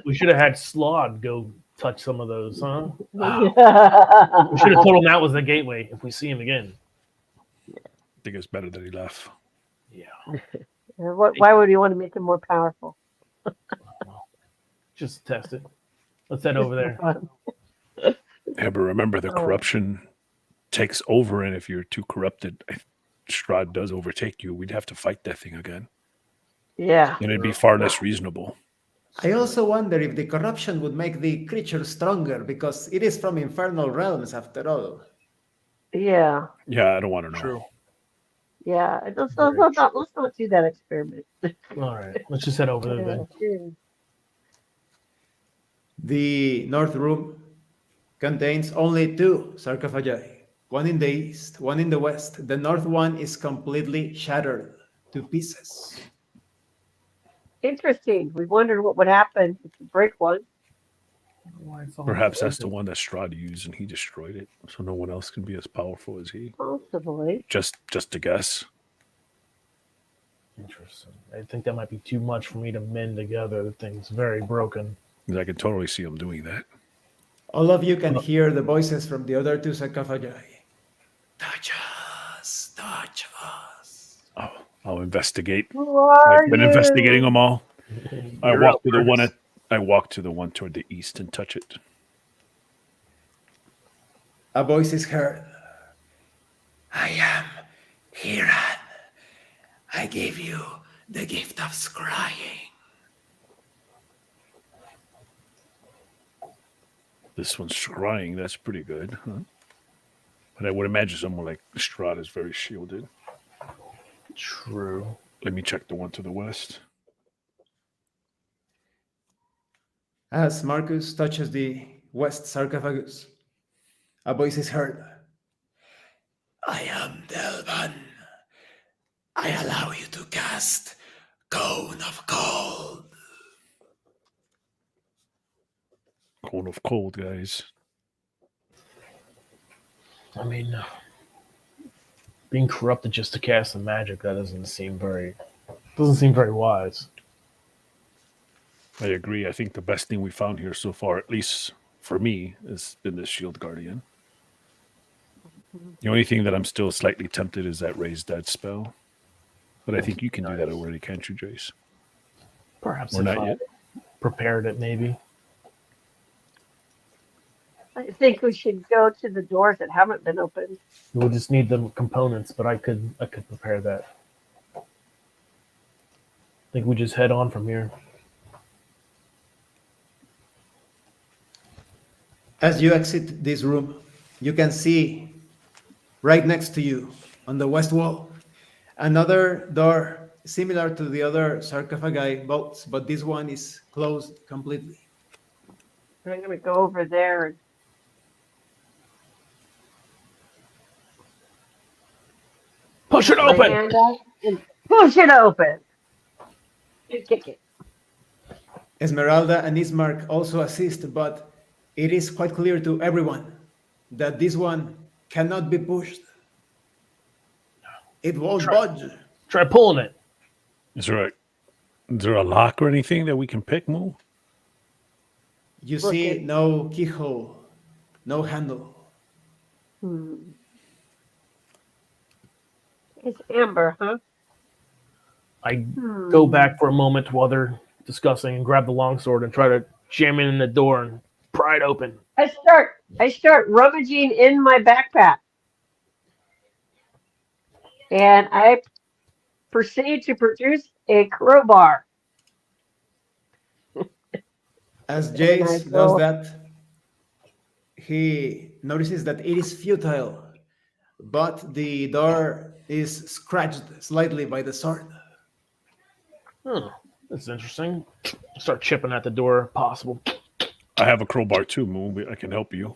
We should have had Strahd go touch some of those, huh? Wow. We Yeah. should have told him that was the gateway if we see him again. I think it's better that he left. Yeah. Why would you want to make him more powerful? Just test it. Let's head over there. Yeah, but remember, the Oh. corruption takes over, and if you're too corrupted, if Strahd does overtake you, we'd have to fight that thing again. Yeah. And it'd be far less reasonable. I also wonder if the corruption would make the creature stronger because it is from infernal realms after all. Yeah. Yeah, I don't want to know. True. Yeah. Let's not do that experiment. All right. Let's just head over there then. Yeah. The north room contains only two sarcophagi, one in the east, one in the west. The north one is completely shattered to pieces. Interesting. We wondered what would happen if you break one. Perhaps that's the one that Strahd used, and he destroyed it, so no one else can be as powerful as he. Possibly. Just to guess. Interesting. I think that might be too much for me to mend together. The thing's very broken. 'Cause I can totally see him doing that. All of you can hear the voices from the other two sarcophagi. Touch us, touch us. Oh, I'll investigate. Who are I've been you? investigating them all. I You're walk up to the one first. I walk to the one toward the east and touch it. A voice is heard. I am Hiran. I gave you the gift of scrying. This one's scrying. That's pretty good, huh? But I would imagine someone like Strahd is very shielded. True. Let me check the one to the west. As Marcus touches the west sarcophagus, a voice is heard. I am Delvan. I allow you to cast Cone of Cold. Cone of cold, guys. I mean, being corrupted just to cast the magic, that doesn't seem very wise. I agree. I think the best thing we found here so far, at least for me, has been this Shield Guardian. The only thing that I'm still slightly tempted is that Raise Dead spell. But I think you can do that already, can't you, Jace? Perhaps Or if not I yet? prepared it, maybe. I think we should go to the doors that haven't been opened. We'll just need the components, but I could prepare that. I think we just head on from here. As you exit this room, you can see right next to you on the west wall another door similar to the other sarcophagi vaults, but this one is closed completely. I'm going to go over there and Push it put my open. hand out and push it open. And kick it. Esmeralda and Ismark also assist, but it is quite clear to everyone that this one cannot be pushed. It won't budge. Try pulling it. Is there a lock or anything that we can pick, Moo? You Look see at- no keyhole, no handle. It's amber, huh? I go back for a moment while they're discussing and grab the longsword and try to jam it in the door and pry it open. I start rummaging in my backpack. And I proceed to produce a crowbar. As I Jace go- does that, he notices that it is futile, but the door is scratched slightly by the sword. Oh, that's interesting. Start chipping at the door if possible. I have a crowbar too, Moo. I can help you.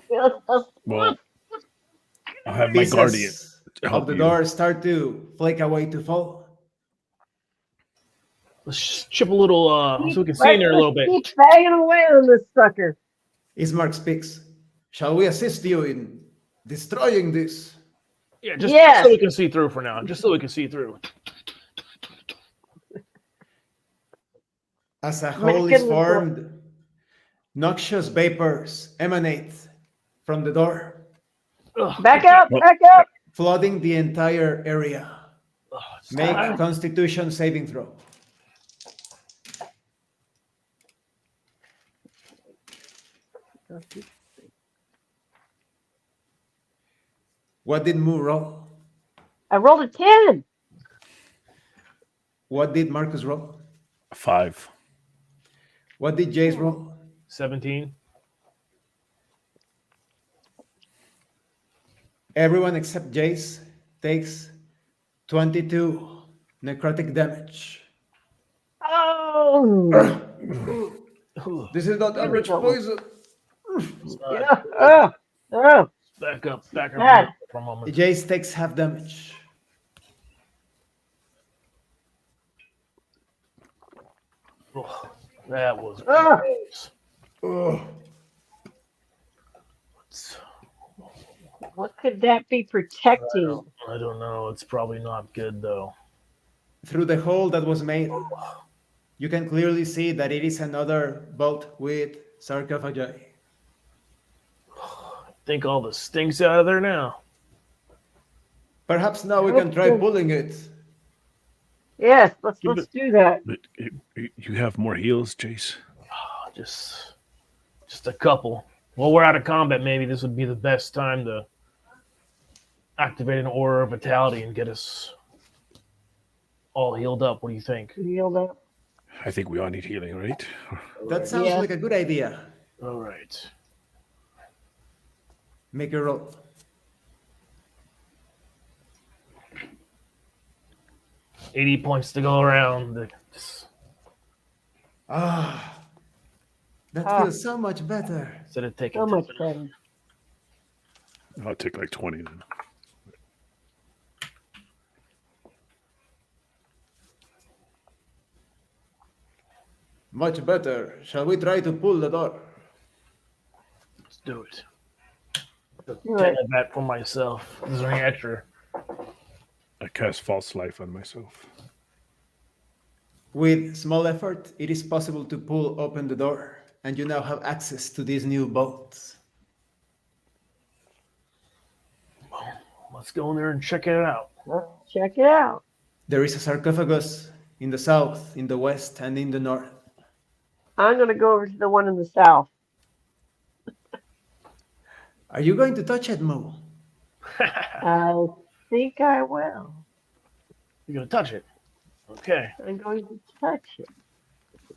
Well, I'll have my Pieces guardian to help of the you. door start to flake away to fall. Let's just chip a little so we can see in there a little bit. Keep banging away on this sucker. Ismark speaks. Shall we assist you in destroying this? Yeah, just Yes. so we can see through for now. Just so we can see through. As a hole is Making the formed, noxious vapors emanate from the door, Ugh. Back up, back up. flooding the entire area. Ugh, it's Make time. Constitution saving throw. What did Moo roll? I rolled a 10. What did Marcus roll? 5. What did Jace roll? 17. Everyone except Jace takes 22 necrotic damage. Oh. This is not average go. poison. Yeah. Oh. Back up God. for a moment. Jace takes half damage. Ugh, that was Ugh. gross. Ugh. What could that be protecting? I don't know. It's probably not good though. Through the hole that was made, you can clearly see that it is another boat with sarcophagi. Think all the stinks out of there now. Perhaps now we can try pulling it. Yes, let's do that. But you have more heals, Jace? Just a couple. Well, we're out of combat. Maybe this would be the best time to activate an aura of vitality and get us all healed up. What do you think? Healed up. I think we all need healing, right? That sounds Yeah. like a good idea. All right. Make a roll. $80 points to go around. Ah, that Ah. feels so much better. Instead of taking So 10 much minutes. better. I'll take like 20 then. Much better. Shall we try to pull the door? Let's do it. Do 10 it. of that for myself. Is there any extra? I cast false life on myself. With small effort, it is possible to pull open the door, and you now have access to these new boats. Let's go in there and check it out. Let's check it out. There is a sarcophagus in the south, in the west, and in the north. I'm going to go over to the one in the south. Are you going to touch it, Moo? I think I will. You're going to touch it. Okay. I'm going to touch it.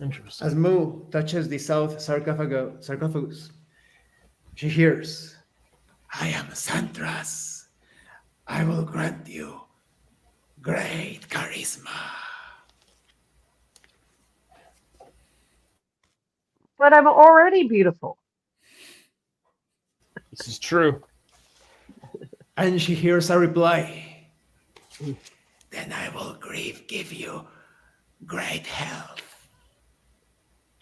Interesting. As Moo touches the south sarcophagus, she hears, I am Santras. I will grant you great charisma. But I'm already beautiful. This is true. And she hears a reply. Then I will give you great health.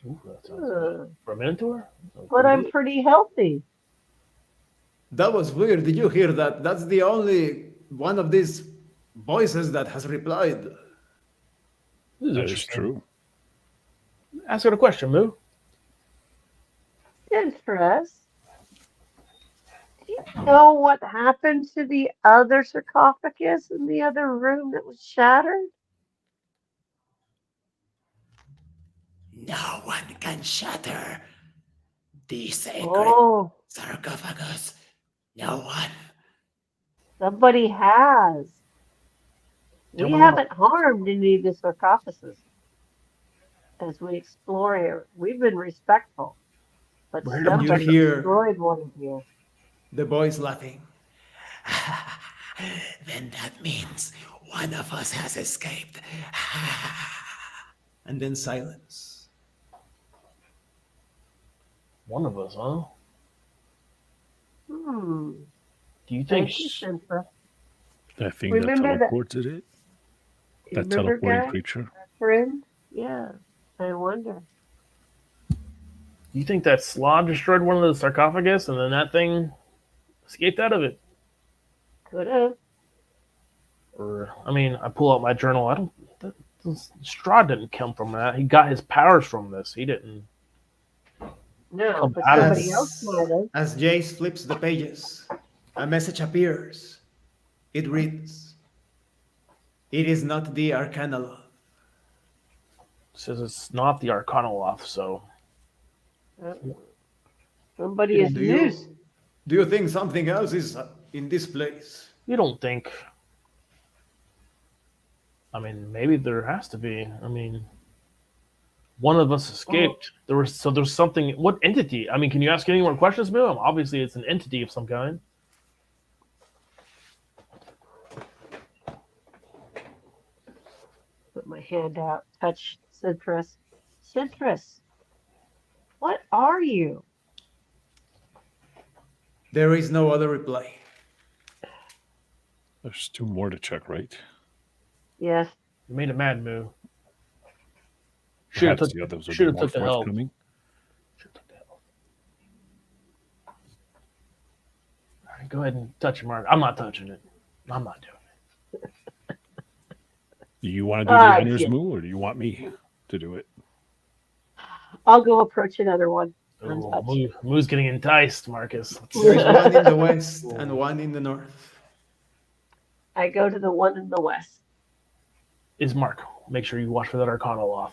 Ooh, that sounds good. For a Minotaur? But I'm pretty healthy. That was weird. Did you hear that? That's the only one of these voices that has replied. This is That is interesting. true. Ask her a question, Moo. Interest. Do you know what happened to the other sarcophagus in the other room that was shattered? No one can shatter the sacred Oh, sarcophagus. No one. somebody has. Tell We me haven't harmed any of the sarcophaguses as we explore here. We've been respectful. But Where did you somebody hear- destroyed one of you. The boy's laughing. Then that means one of us has escaped. And then silence. One of us, huh? Hmm. Do you think? Thank you, Centra. That thing Remember that that- teleported it? That Remember, teleporting guy? creature? Friend? Yeah. I wonder. Do you think that Strahd destroyed one of the sarcophagus and then that thing escaped out of it? Could have. Or I mean, I pull out my journal. I don't. Strahd didn't come from that. He got his powers from this. He didn't. No, Come but out of somebody this. else might have. As Jace flips the pages, a message appears. It reads, "It is not the Arcana Law." Says it's not the Arcanoloth, so Somebody is Do you- loose. Do you think something else is in this place? you don't think. I mean, maybe there has to be. I mean, one of us escaped. There's something. What entity? I mean, can you ask any more questions, Bill? Obviously, it's an entity of some kind. Put my hand out. Touch Citrus. Citrus. What are you? There is no other reply. There's two more to check, right? Yes. You made a mad move. Should have Perhaps took, the others will be should've more took the help. forthcoming. Should've took the help. All right, go ahead and touch it, Mark. I'm not touching it. I'm not doing it. Do you want to do the Ah, honors yeah. move, or do you want me to do it? I'll go approach another one. Ooh, Untouched. Moo's getting enticed, Marcus. There is one in the west and one in the north. I go to the one in the west. Is Mark. Make sure you watch for that Arcanoloth.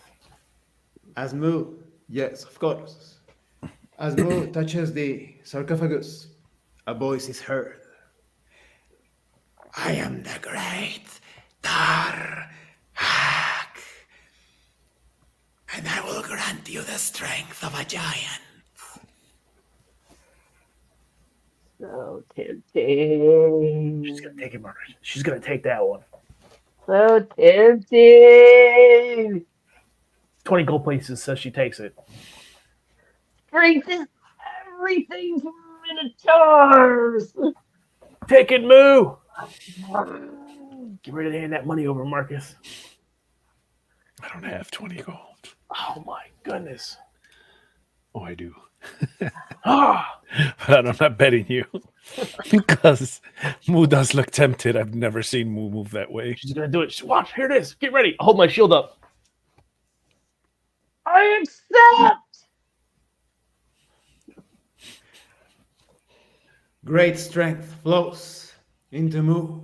As Mu, yes, of course. As Mu touches the sarcophagus, a voice is heard. I am the great Darhak, and I will grant you the strength of a giant. So tempting. She's gonna take it, Marcus. She's gonna take that one. So tempting. 20 gold places says she takes it. Strength is everything for Minotaurs. Take it, Moo! Get ready to hand that money over, Marcus. I don't have 20 gold. Oh my goodness. Oh, I do. Ah! But I'm not betting you. Because Moo does look tempted. I've never seen Moo move that way. She's gonna do it. Watch, here it is. Get ready. Hold my shield up. I accept. Great strength flows into Mu.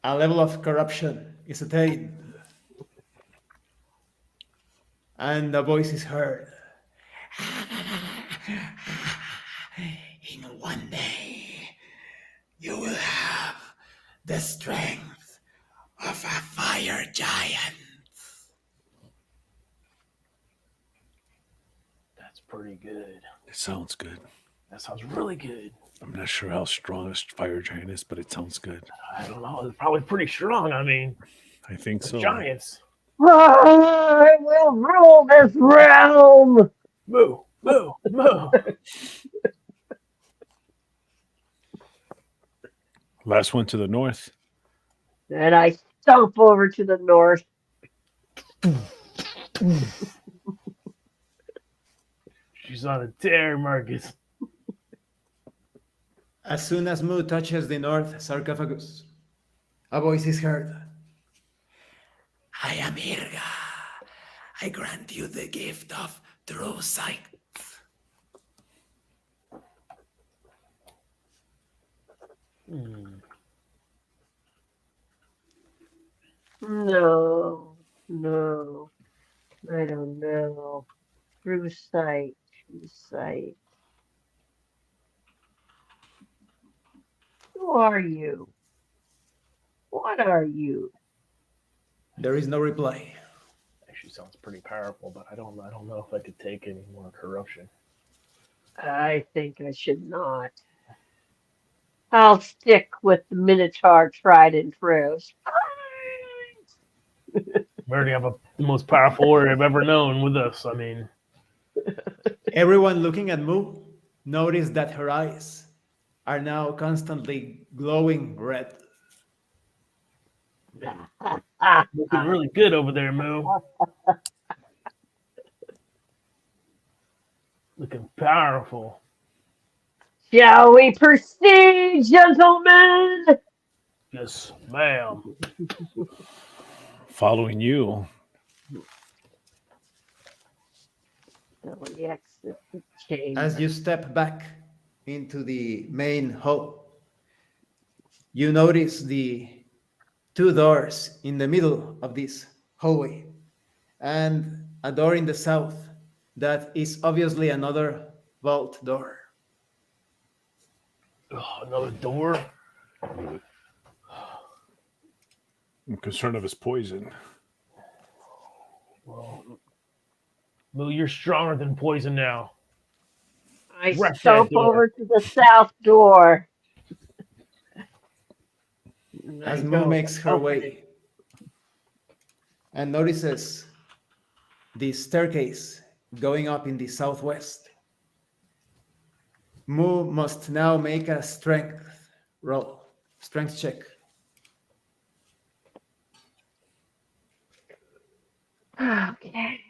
A level of corruption is attained. And a voice is heard. In one day, you will have the strength of a fire giant. That's pretty good. It sounds good. That sounds really good. I'm not sure how strong a fire giant is, but it sounds good. I don't know. It's probably pretty strong. I mean, I think so. giants. I will rule this realm. Moo, moo, moo. Last one to the north. And I stomp over to the north. She's on a tear, Marcus. As soon as Mu touches the north sarcophagus, a voice is heard. I am Irga. I grant you the gift of true sight. No, no, I don't know. True sight, true sight. Who are you? What are you? There is no reply. Actually, sounds pretty powerful, but I don't know if I could take any more corruption. I think I should not. I'll stick with the Minotaur tried and true. We already have the most powerful warrior I've ever known with us. I mean, Everyone looking at Mu noticed that her eyes are now constantly glowing red. looking really good over there, Moo. Looking powerful. Shall we proceed, gentlemen? Yes, ma'am. Following you. Shall we exit the chamber? As you step back into the main hall, you notice the two doors in the middle of this hallway and a door in the south that is obviously another vault door. Oh, another door. I'm concerned of his poison. Well, Moo, you're stronger than poison now. I Wreck that stomp door. over to the south door. And As I Mu go makes her open way it. and notices the staircase going up in the southwest, Mu must now make a strength check. Okay.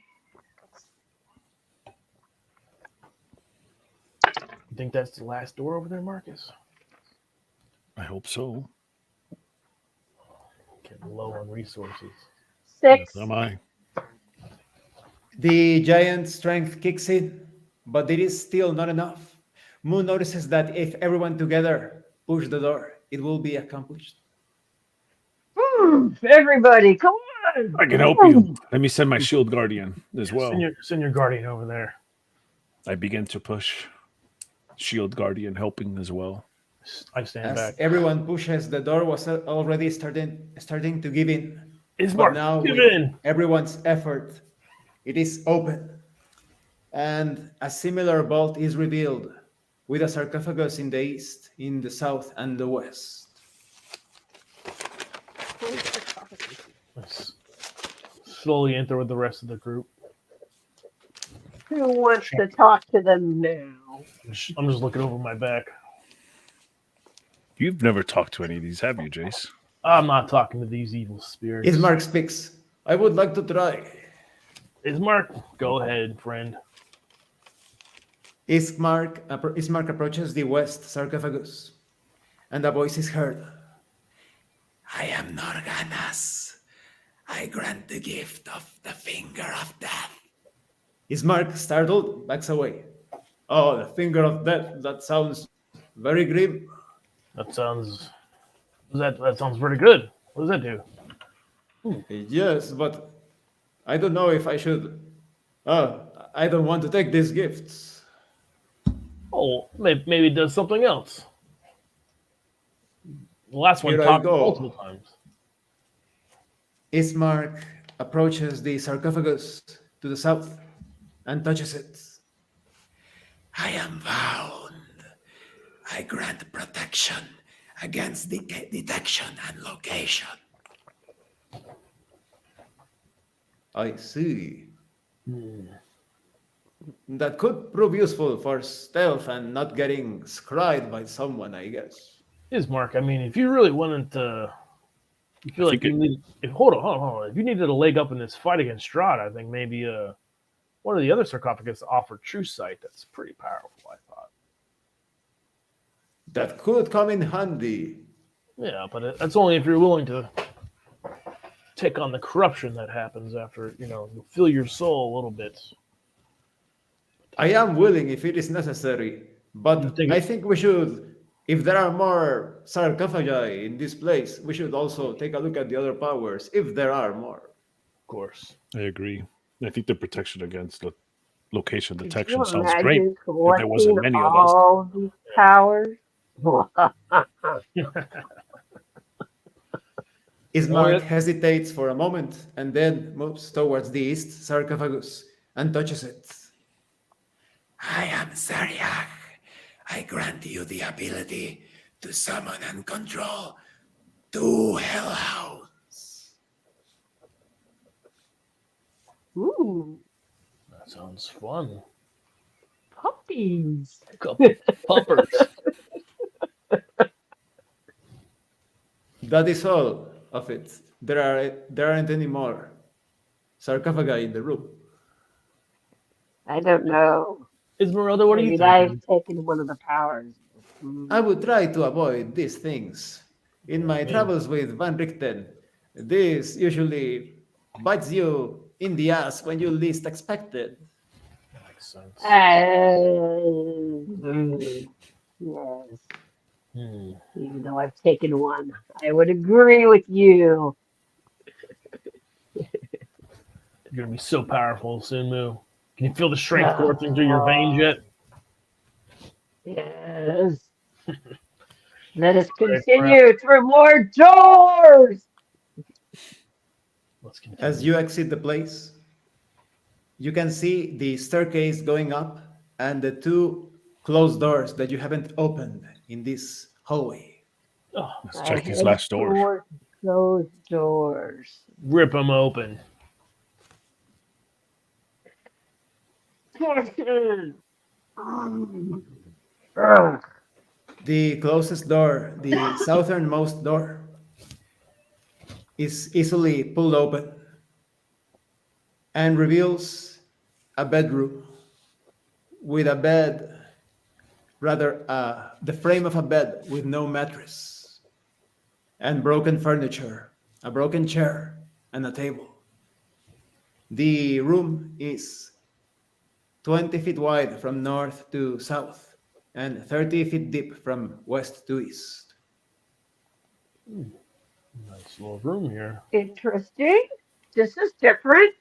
You think that's the last door over there, Marcus? I hope so. Getting low on resources. 6. Am I? The giant strength kicks in, but it is still not enough. Mu notices that if everyone together push the door, it will be accomplished. Everybody, come on! I can help you. Let me send my shield guardian as well. Send your guardian over there. I begin to push. Shield guardian helping as well. I stand As back. everyone pushes, the door was already starting to give in. It's But Mark. now, Give with in. everyone's effort, it is open. And a similar vault is revealed with a sarcophagus in the east, in the south, and the west. Let's slowly enter with the rest of the group. Who wants to talk to them now? I'm just looking over my back. You've never talked to any of these, have you, Jace? I'm not talking to these evil spirits. Ismark speaks. I would like to try. Ismark, go ahead, friend. Ismark approaches the west sarcophagus, and a voice is heard. I am Norganas. I grant the gift of the finger of death. Ismark, startled, backs away. Oh, the finger of death. That sounds very grim. That sounds very good. What does that do? Yes, but I don't know if I should. I don't want to take these gifts. Oh, maybe it does something else. The last one Here I talked go. multiple times. Ismark approaches the sarcophagus to the south and touches it. I am bound. I grant protection against detection and location. I see. That could prove useful for stealth and not getting scryed by someone, I guess. Ismark, I mean, if you really wanted to, you feel I like think you need. If, hold on. If you needed a leg up in this fight against Strahd, I think maybe one of the other sarcophagus offered true sight. That's pretty powerful. I thought. That could come in handy. Yeah, but that's only if you're willing to take on the corruption that happens after you feel your soul a little bit. I am willing if it is necessary, You but think I think we should, if there are more sarcophagi in this place, we should also take a look at the other powers, if there are more. of course. I agree. I think the protection against location Could detection you sounds great. imagine If there wasn't collecting many of us, all these powers? Ismark hesitates for a moment and then moves towards the east sarcophagus and touches it. I am Zariak. I grant you the ability to summon and control two hellhounds. Ooh, That sounds fun. puppies. A couple puppers. That is all of it. There aren't any more sarcophagi in the room. I don't know. Esmeralda, what are you Maybe I've thinking? taken one of the powers. I would try to avoid these things. In my Yeah. travels with Van Richten, this usually bites you in the ass when you least expect it. Makes sense. Yes, Hmm. even though I've taken one, I would agree with you. You're gonna be so powerful, Sunmu. Can you feel the strength coursing through your veins yet? Yes. Let us Right, continue through more doors. Let's continue. As you exit the place, you can see the staircase going up and the two closed doors that you haven't opened in this hallway. Oh, let's I check these head last doors. towards those doors. rip them open. Ugh. The closest door, the southernmost door, is easily pulled open and reveals a bedroom with a bed, rather, the frame of a bed with no mattress, and broken furniture, a broken chair, and a table. The room is 20 feet wide from north to south and 30 feet deep from west to east. Nice little room here. Interesting. This is different.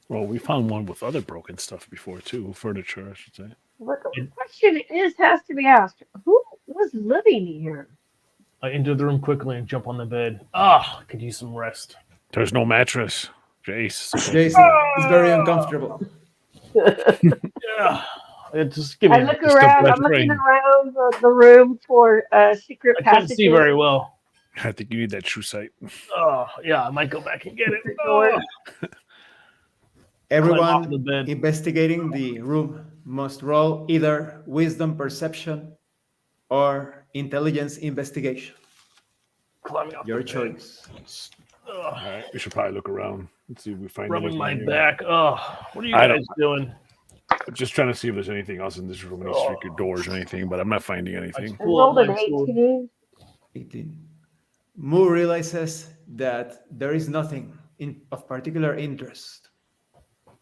Well, we found one with other broken stuff before too, furniture, I should say. But the question has to be asked: who was living here? I enter the room quickly and jump on the bed. Ah, could use some rest. There's no mattress, Jace. Jason is very uncomfortable. Yeah, just give me. I look Just a around. bed I'm looking frame. around the room for secret I can't passages. see very well. I think you need that true sight. Oh, yeah, I might go back and get it. The door. Oh. Everyone off the bed. investigating the room must roll either wisdom perception or intelligence investigation. Climbing off Your the bed. choice. Ugh, All right, we should probably look around and see if we find rubbing anything my here. back. Oh, what are you I guys doing? Just trying to see if there's anything else in this room, any secret doors or anything, but I'm not finding anything. I rolled an Pull up my sword. 18. 18. Moo realizes that there is nothing of particular interest. We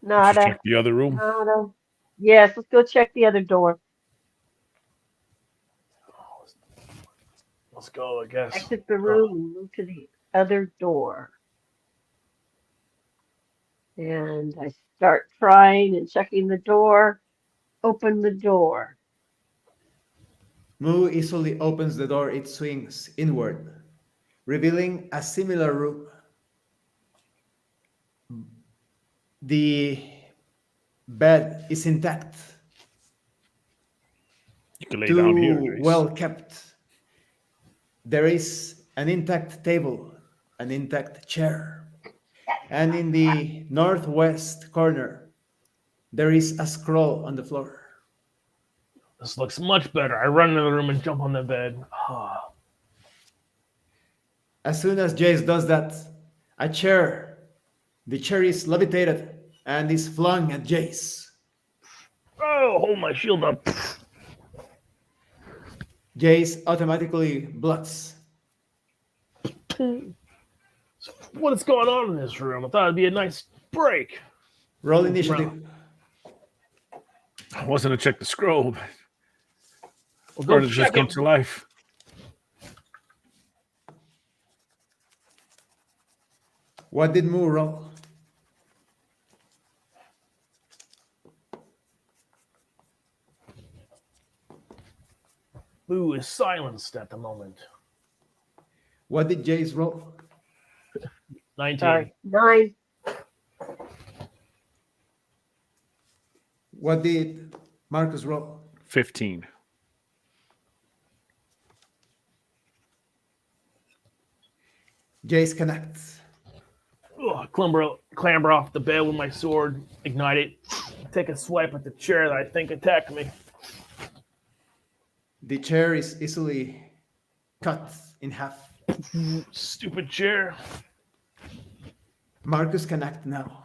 should Nada. check the other room. Nada. Yes, let's go check the other door. Let's go, I guess. Exit the room and move to the other door. And I start trying and checking the door. Open the door. Moo easily opens the door, it swings inward, revealing a similar room. The bed is intact, You can lay down here, too Jace. well kept. There is an intact table, an intact chair, and in the northwest corner, there is a scroll on the floor. This looks much better. I run into the room and jump on the bed. Ah. As soon as Jace does that, the chair is levitated and is flung at Jace. Oh, hold my shield up. Jace automatically blocks. What is going on in this room? I thought it'd be a nice break. Roll initiative. I wasn't to check the scroll, but Well, or go to just check come it. to life. What did Moo roll? Boo is silenced at the moment. What did Jace roll? 19. Sorry. 9. What did Marcus roll? 15. Jace connects. Ugh, clamber off the bed with my sword, ignite it, take a swipe at the chair that I think attacked me. The chair is easily cut in half. Stupid chair. Marcus connect now.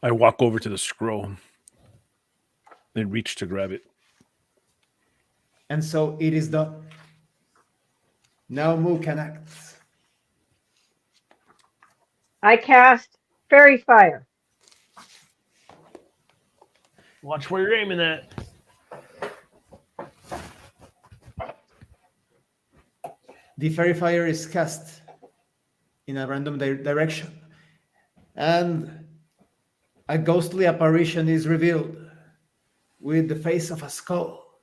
I walk over to the scroll, then reach to grab it. And so it is done. Now Moo connects. I cast Fairy Fire. Watch where you're aiming at. The fairy fire is cast in a random direction, and a ghostly apparition is revealed with the face of a skull,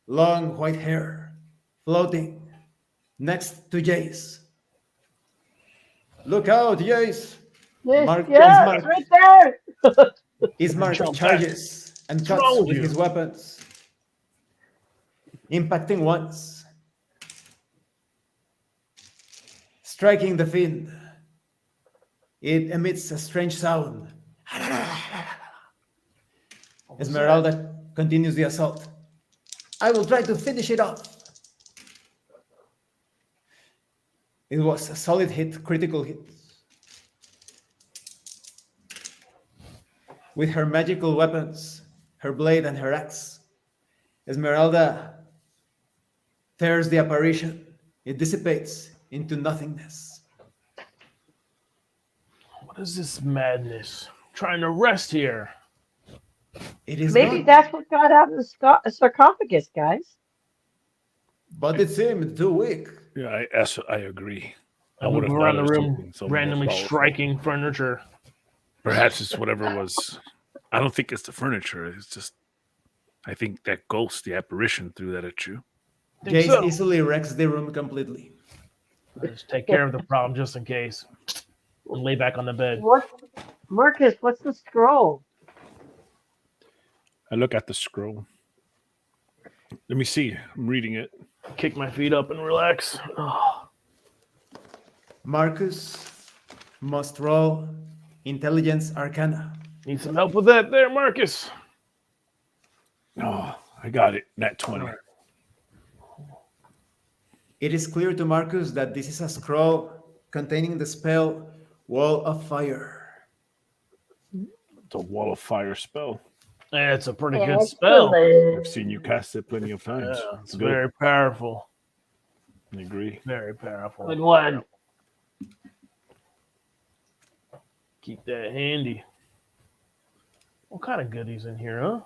long white hair, floating next to Jace. Look out, Jace! Mark Yeah, Mark. it's right there. Ismark Jump charges and cuts wrong with with you? his weapons, impacting once, striking the fiend. It emits a strange sound. Esmeralda continues the assault. I will try to finish it off. It was a solid hit, critical hit. With her magical weapons, her blade and her axe, Esmeralda tears the apparition. It dissipates into nothingness. What is this madness? Trying to rest here. It is Maybe gone, that's what got out of the sarcophagus, guys. but it seemed too weak. Yeah, I agree. I would move have around thought the it was room, something so more randomly powerful. striking furniture. Perhaps it's whatever was. I don't think it's the furniture. It's just. I think that ghost, the apparition, threw that at you. Think Jace so. easily wrecks the room completely. I'll just take care of the problem just in case. And lay back on the bed. What, Marcus? What's the scroll? I look at the scroll. Let me see. I'm reading it. Kick my feet up and relax. Oh, Marcus must roll Intelligence Arcana. need some help with that there, Marcus. Oh, I got it. Nat 20. It is clear to Marcus that this is a scroll containing the spell Wall of Fire. It's a wall of fire spell. Yeah, it's a pretty good spell. I've seen you cast it plenty of times. Yeah, it's Good. very powerful. I agree. Very powerful. Good one. Keep that handy. What kind of goodies in here, huh?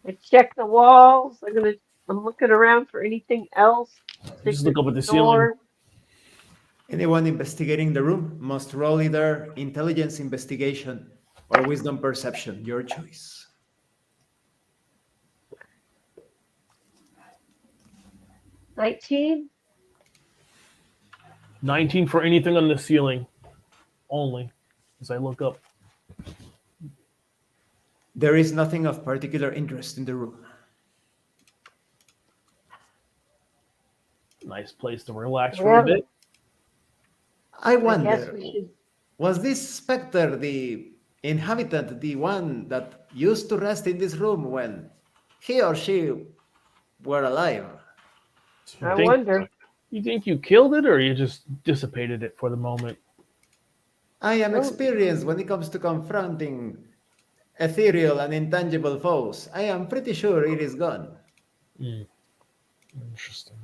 I check the walls. I'm looking around for anything else. Just look up at the Door. ceiling. Anyone investigating the room must roll either Intelligence Investigation or Wisdom Perception, your choice. $19. 19 for anything on the ceiling. Only. As I look up. There is nothing of particular interest in the room. Nice place to relax for a bit. I I guess wonder, we should. was this specter the inhabitant, the one that used to rest in this room when he or she were alive. You I think wonder. you killed it, or you just dissipated it for the moment? I am Oh, experienced when it comes to confronting ethereal and intangible foes. I am pretty sure it is gone. Hmm, interesting.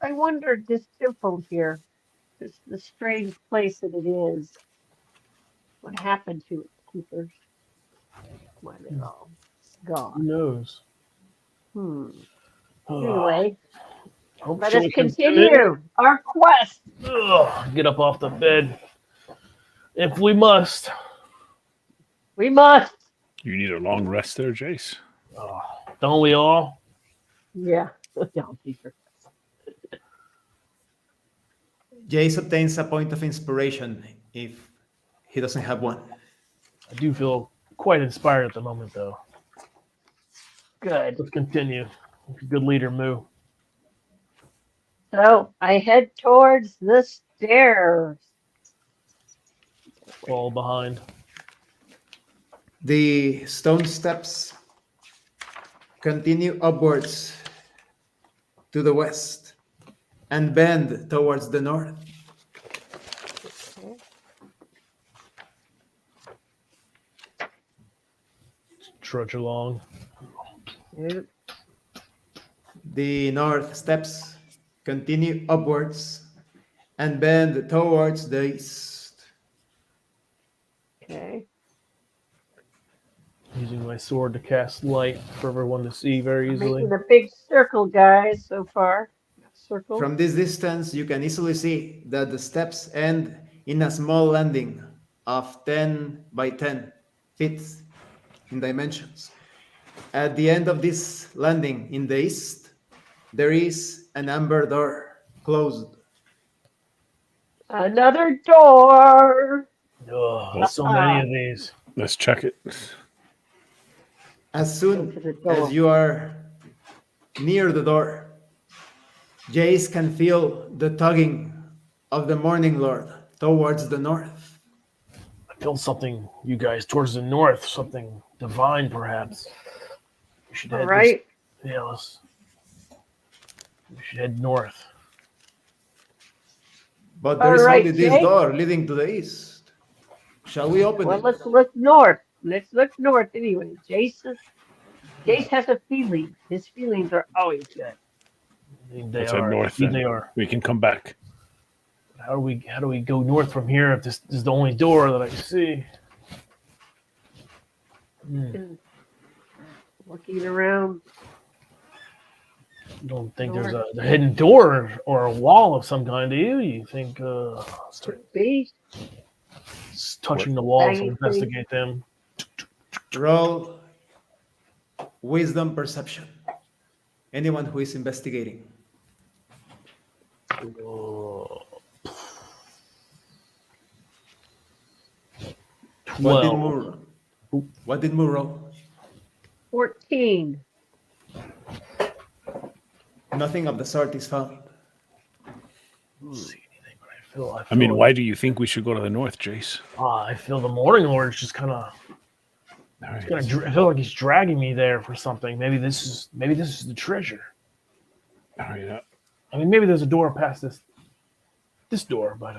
I wonder this temple here, the strange place that it is. What happened to its keepers? Why they're all Who gone. knows? Hmm. Ugh, Anyway, hope let shall us we continue? continue our quest. Ugh, get up off the bed if we must. We must. You need a long rest there, Jace. Ugh, don't we all? Yeah. Don't be sure. Jace obtains a point of inspiration if he doesn't have one. I do feel quite inspired at the moment, though. Good. Let's continue. Good leader, Moo. So I head towards the stairs. Fall behind. The stone steps continue upwards to the west and bend towards the north. Trudge along. Yep. The north steps continue upwards and bend towards the east. Okay. Using my sword to cast light for everyone to see very easily. Making a big circle, guys, so far. Circle. From this distance, you can easily see that the steps end in a small landing of 10 by 10 feet in dimensions. At the end of this landing in the east, there is an amber door closed. Another door. Ugh, so many of these. Let's check it. As Go soon to the door. as you are near the door, Jace can feel the tugging of the Morning Lord towards the north. I feel something, you guys, towards the north. Something divine, perhaps. We should All head right. Yeah, we should head north. But there All is right, only this Jake. door leading to the east. Shall we open Well, it? let's look north. Let's look north anyway. Jace has a feeling. His feelings are always good. They Let's head are. north Indeed then. they are. We can come back. How do we go north from here if this is the only door that I see? Looking around. I don't think there's a hidden door or a wall of some kind, do you? You think Could be. touching the walls Banging and investigate them? Roll wisdom perception. Anyone who is investigating. Oh. What did 12. Moore? What did Moore roll? 14. Nothing of the sort is found. See anything, but I feel I mean, like- why do you think we should go to the north, Jace? I feel the Morning Lord is just kind of. All right. I feel like he's dragging me there for something. Maybe this is the treasure. All right. I mean, maybe there's a door past this door, but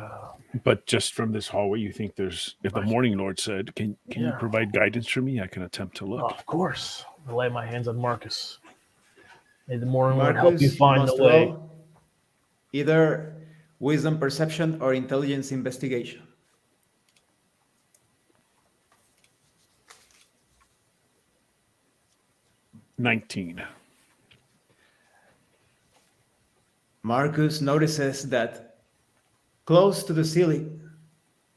But just from this hallway, you think there's? If the Morning Lord said, "Can you Yeah. provide guidance for me?" I can attempt to look. of course, I'll lay my hands on Marcus. May the Morning Lord help you Marcus find the must way. roll either wisdom perception or intelligence investigation. $19. Marcus notices that close to the ceiling,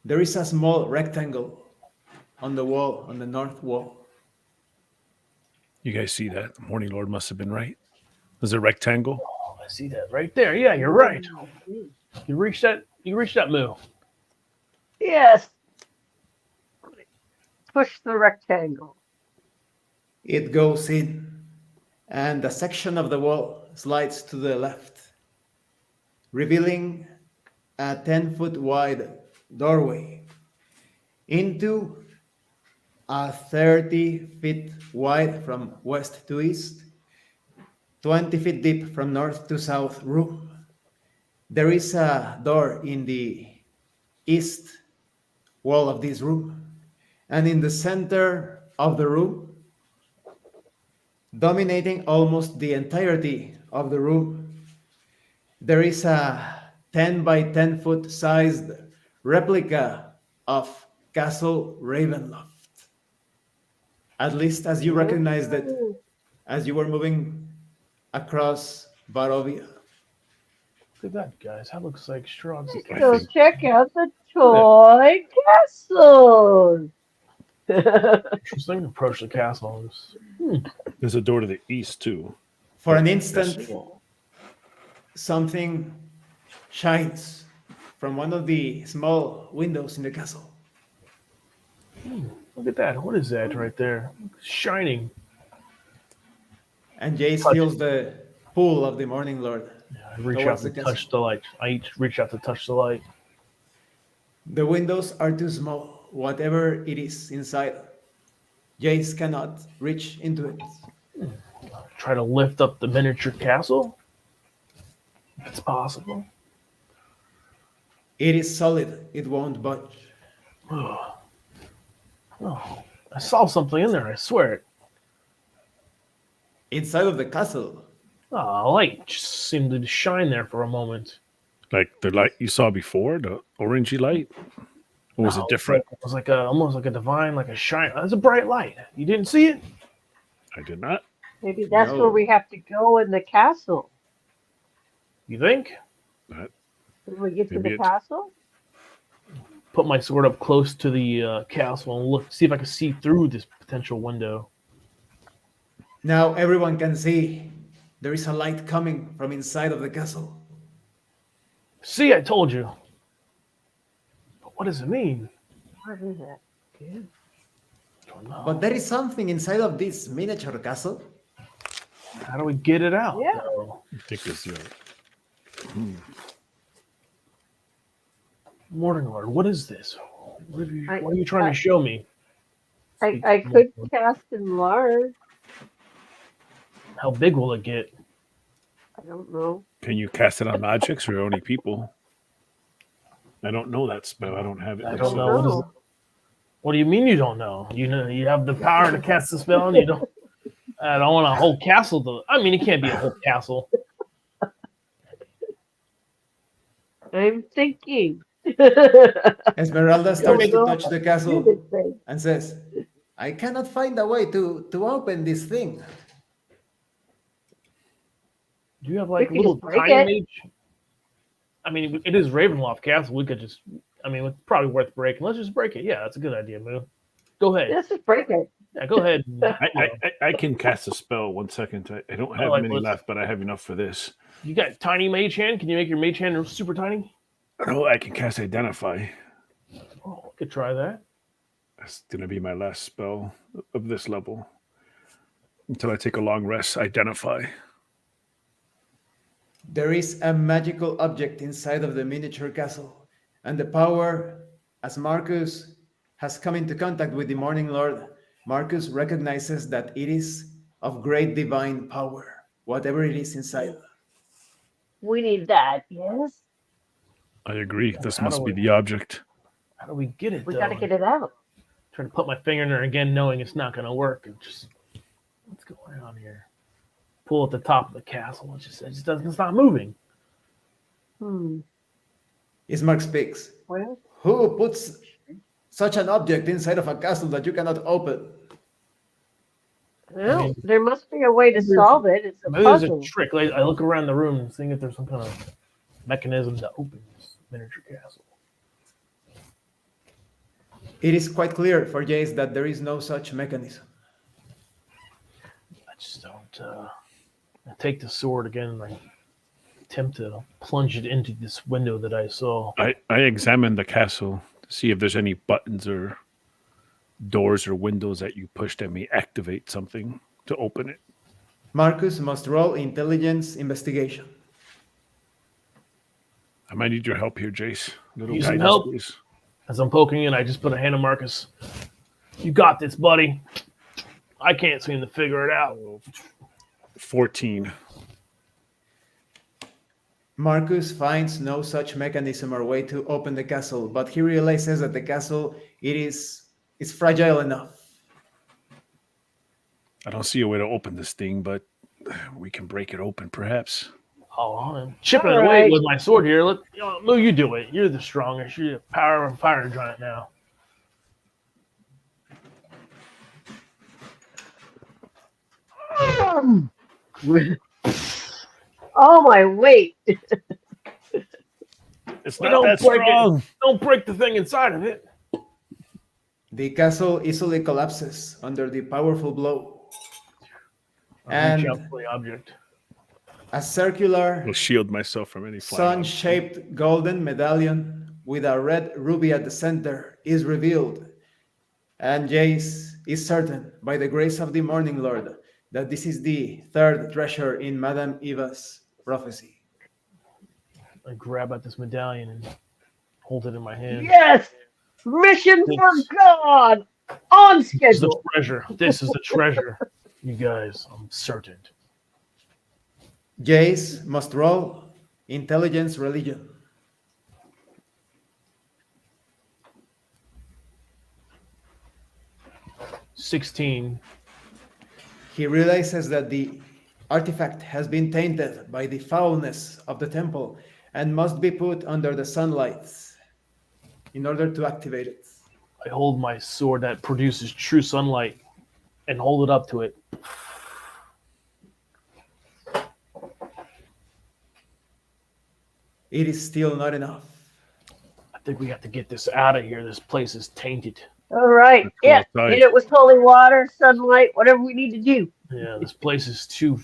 there is a small rectangle on the wall, on the north wall. You guys see that? The Morning Lord must have been right. There's a rectangle. Oh, I see that right there. Yeah, you're right. You reached that. You reached that moo. Yes. Push the rectangle. It goes in, and a section of the wall slides to the left, revealing a 10-foot wide doorway into a 30 feet wide from west to east, 20 feet deep from north to south room. There is a door in the east wall of this room, and in the center of the room, dominating almost the entirety of the room, there is a 10 by 10 foot sized replica of Castle Ravenloft. At least as you recognized it Ooh. as you were moving across Barovia. Look at that, guys. That looks like Strahd's I So think- check out the toy castle. interesting. Approach the castle. There's a door to the east too. For an instant, Cool. something shines from one of the small windows in the castle. Look at that. What is that right there? Shining. And Jace Touch. feels the pull of the Morning Lord. I reach out Towards to the castle. touch the light. I reach out to touch the light. The windows are too small, whatever it is inside. Jace cannot reach into it. Try to lift up the miniature castle. If it's possible. It is solid, it won't budge. Oh, I saw something in there. I swear it. Inside of the castle, Oh, a light just seemed to shine there for a moment. Like the light you saw before, the orangey light? Or was No, it different? It was like almost like a divine, like a shine. It's a bright light. You didn't see it? I did not. Maybe that's No. where we have to go in the castle. You think? When we get to Maybe the it's- castle? Put my sword up close to the castle and look, see if I can see through this potential window. now everyone can see there is a light coming from inside of the castle. See, I told you. But what does it mean? What is that? I don't know. But there is something inside of this miniature castle. How do we get it out? Yeah. though? I think it's Morning Lord, what is this? What are I- you trying to show me? I could cast enlarge. How big will it get? I don't know. Can you cast it on objects or only people? I don't know that spell. I don't have it. I myself. don't know. What is it? What do you mean you don't know? You know you have the power to cast the spell and you don't. I don't want a whole castle to. I mean, it can't be a whole castle. I'm thinking. Esmeralda starts to no. touch the You castle could say, and says, I cannot find a way to open this thing. Do you have like We could little just break tiny it. mage? I mean, it is Ravenloft Castle. We could just. I mean, it's probably worth breaking. Let's just break it. Yeah, that's a good idea, Moo. Go ahead. Let's just break it. Yeah, go ahead. I can cast a spell. 1 second. I don't have like many let's- left, but I have enough for this. You got tiny mage hand? Can you make your mage hand super tiny? Oh, I can cast Identify. Oh, I could try that. That's going to be my last spell of this level. Until I take a long rest, Identify. There is a magical object inside of the miniature castle, and the power, as Marcus has come into contact with the Morning Lord, Marcus recognizes that it is of great divine power, whatever it is inside. We need that, yes? I agree. This How must do be we- the object. How do we get it? We though? got to get it out. Trying to put my finger in there again, knowing it's not going to work. And just what's going on here? Pull at the top of the castle. It just doesn't. It's not moving. Ismark speaks. Well, Who puts such an object inside of a castle that you cannot open? well, mean- there must be a way to solve it. It's a Maybe there's a puzzle. trick. Like, I look around the room and seeing if there's some kind of mechanism to open this miniature castle. It is quite clear for Jace that there is no such mechanism. I just don't. I take the sword again and I attempt to plunge it into this window that I saw. I examined the castle to see if there's any buttons or doors or windows that you push that may activate something to open it. Marcus must roll intelligence investigation. I might need your help here, Jace. Little Need some guidance, help? please. As I'm poking in, I just put a hand on Marcus. You got this, buddy. I can't seem to figure it out. 14. Marcus finds no such mechanism or way to open the castle, but he realizes that the castle is fragile enough. I don't see a way to open this thing, but we can break it open, perhaps. Oh, I'm chipping All away right. with my sword here. Lou, you do it. You're the strongest. You're the power of a fire giant now. Oh my weight! It's We not don't that break it. strong. Don't break the thing inside of it. The castle easily collapses under the powerful blow. I reach And out for the object. a circular, Will shield myself from any flying. sun-shaped golden medallion with a red ruby at the center is revealed. And Jace is certain, by the grace of the Morning Lord, that this is the third treasure in Madame Eva's prophecy. I grab at this medallion and hold it in my hand. Yes, mission for God on This is the schedule. treasure. This is the treasure. You guys, I'm certain. Jace must roll intelligence religion. 16. He realizes that the artifact has been tainted by the foulness of the temple and must be put under the sunlight in order to activate it. I hold my sword that produces true sunlight and hold it up to it. It is still not enough. I think we have to get this out of here. This place is tainted. All right, Let's go yeah, outside. hit it with holy water, sunlight, whatever we need to do. Yeah, this place is too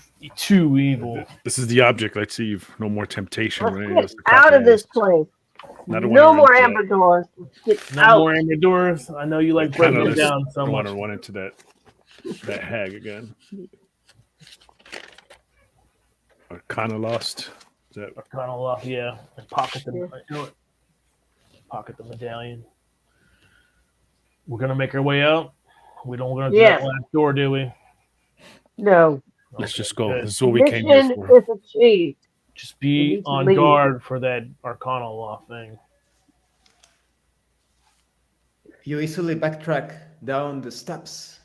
evil. This is the object. Let's see if no more temptation. when any of Let's us get out of this compromise. place. I don't No wanna more run into amber doors. Let's get No out. more amber doors. I know you like Kinda breaking it just down so don't want much. to run into that hag again. Or kind of lost. Is that Kind of off, yeah. And pocket the, you know what? Pocket the medallion. We're gonna make our way out. We don't go to Yes. that last door, do we? No. Let's just go. Good. This is what we came here Mission for. is achieved. Just We be need to on leave. guard for that Arcana law thing. You easily backtrack down the steps.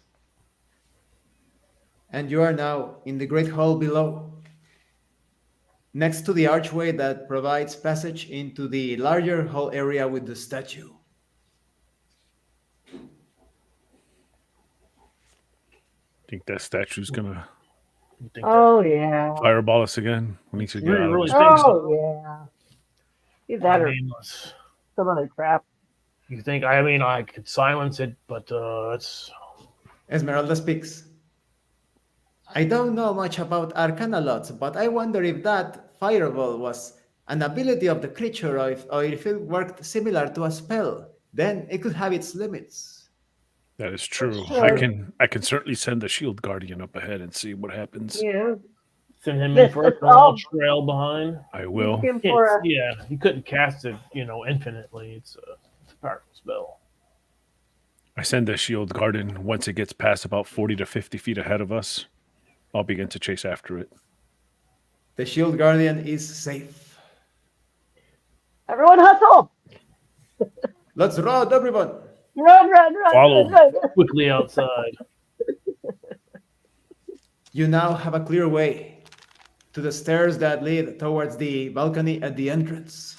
And you are now in the great hall below, next to the archway that provides passage into the larger hall area with the statue. Think that statue's gonna You think Oh yeah. fireball us again? We need to get Really, out of really this. think so? Oh yeah. Either that I or mean, some other crap. you think? I mean, I could silence it, but it's Esmeralda speaks. I don't know much about arcana lots, but I wonder if that fireball was an ability of the creature or if it worked similar to a spell. Then it could have its limits. That is true. Sure. I can certainly send the shield guardian up ahead and see what happens. Yeah. send him in This first, is and I'll all- trail behind. I will. Looking for a- Yeah, he couldn't cast it, infinitely. It's a powerful spell. I send the shield guardian once it gets past about 40 to 50 feet ahead of us. I'll begin to chase after it. The shield guardian is safe. Everyone hustle! Let's run, everyone. Run, Follow. run. Quickly outside. You now have a clear way to the stairs that lead towards the balcony at the entrance.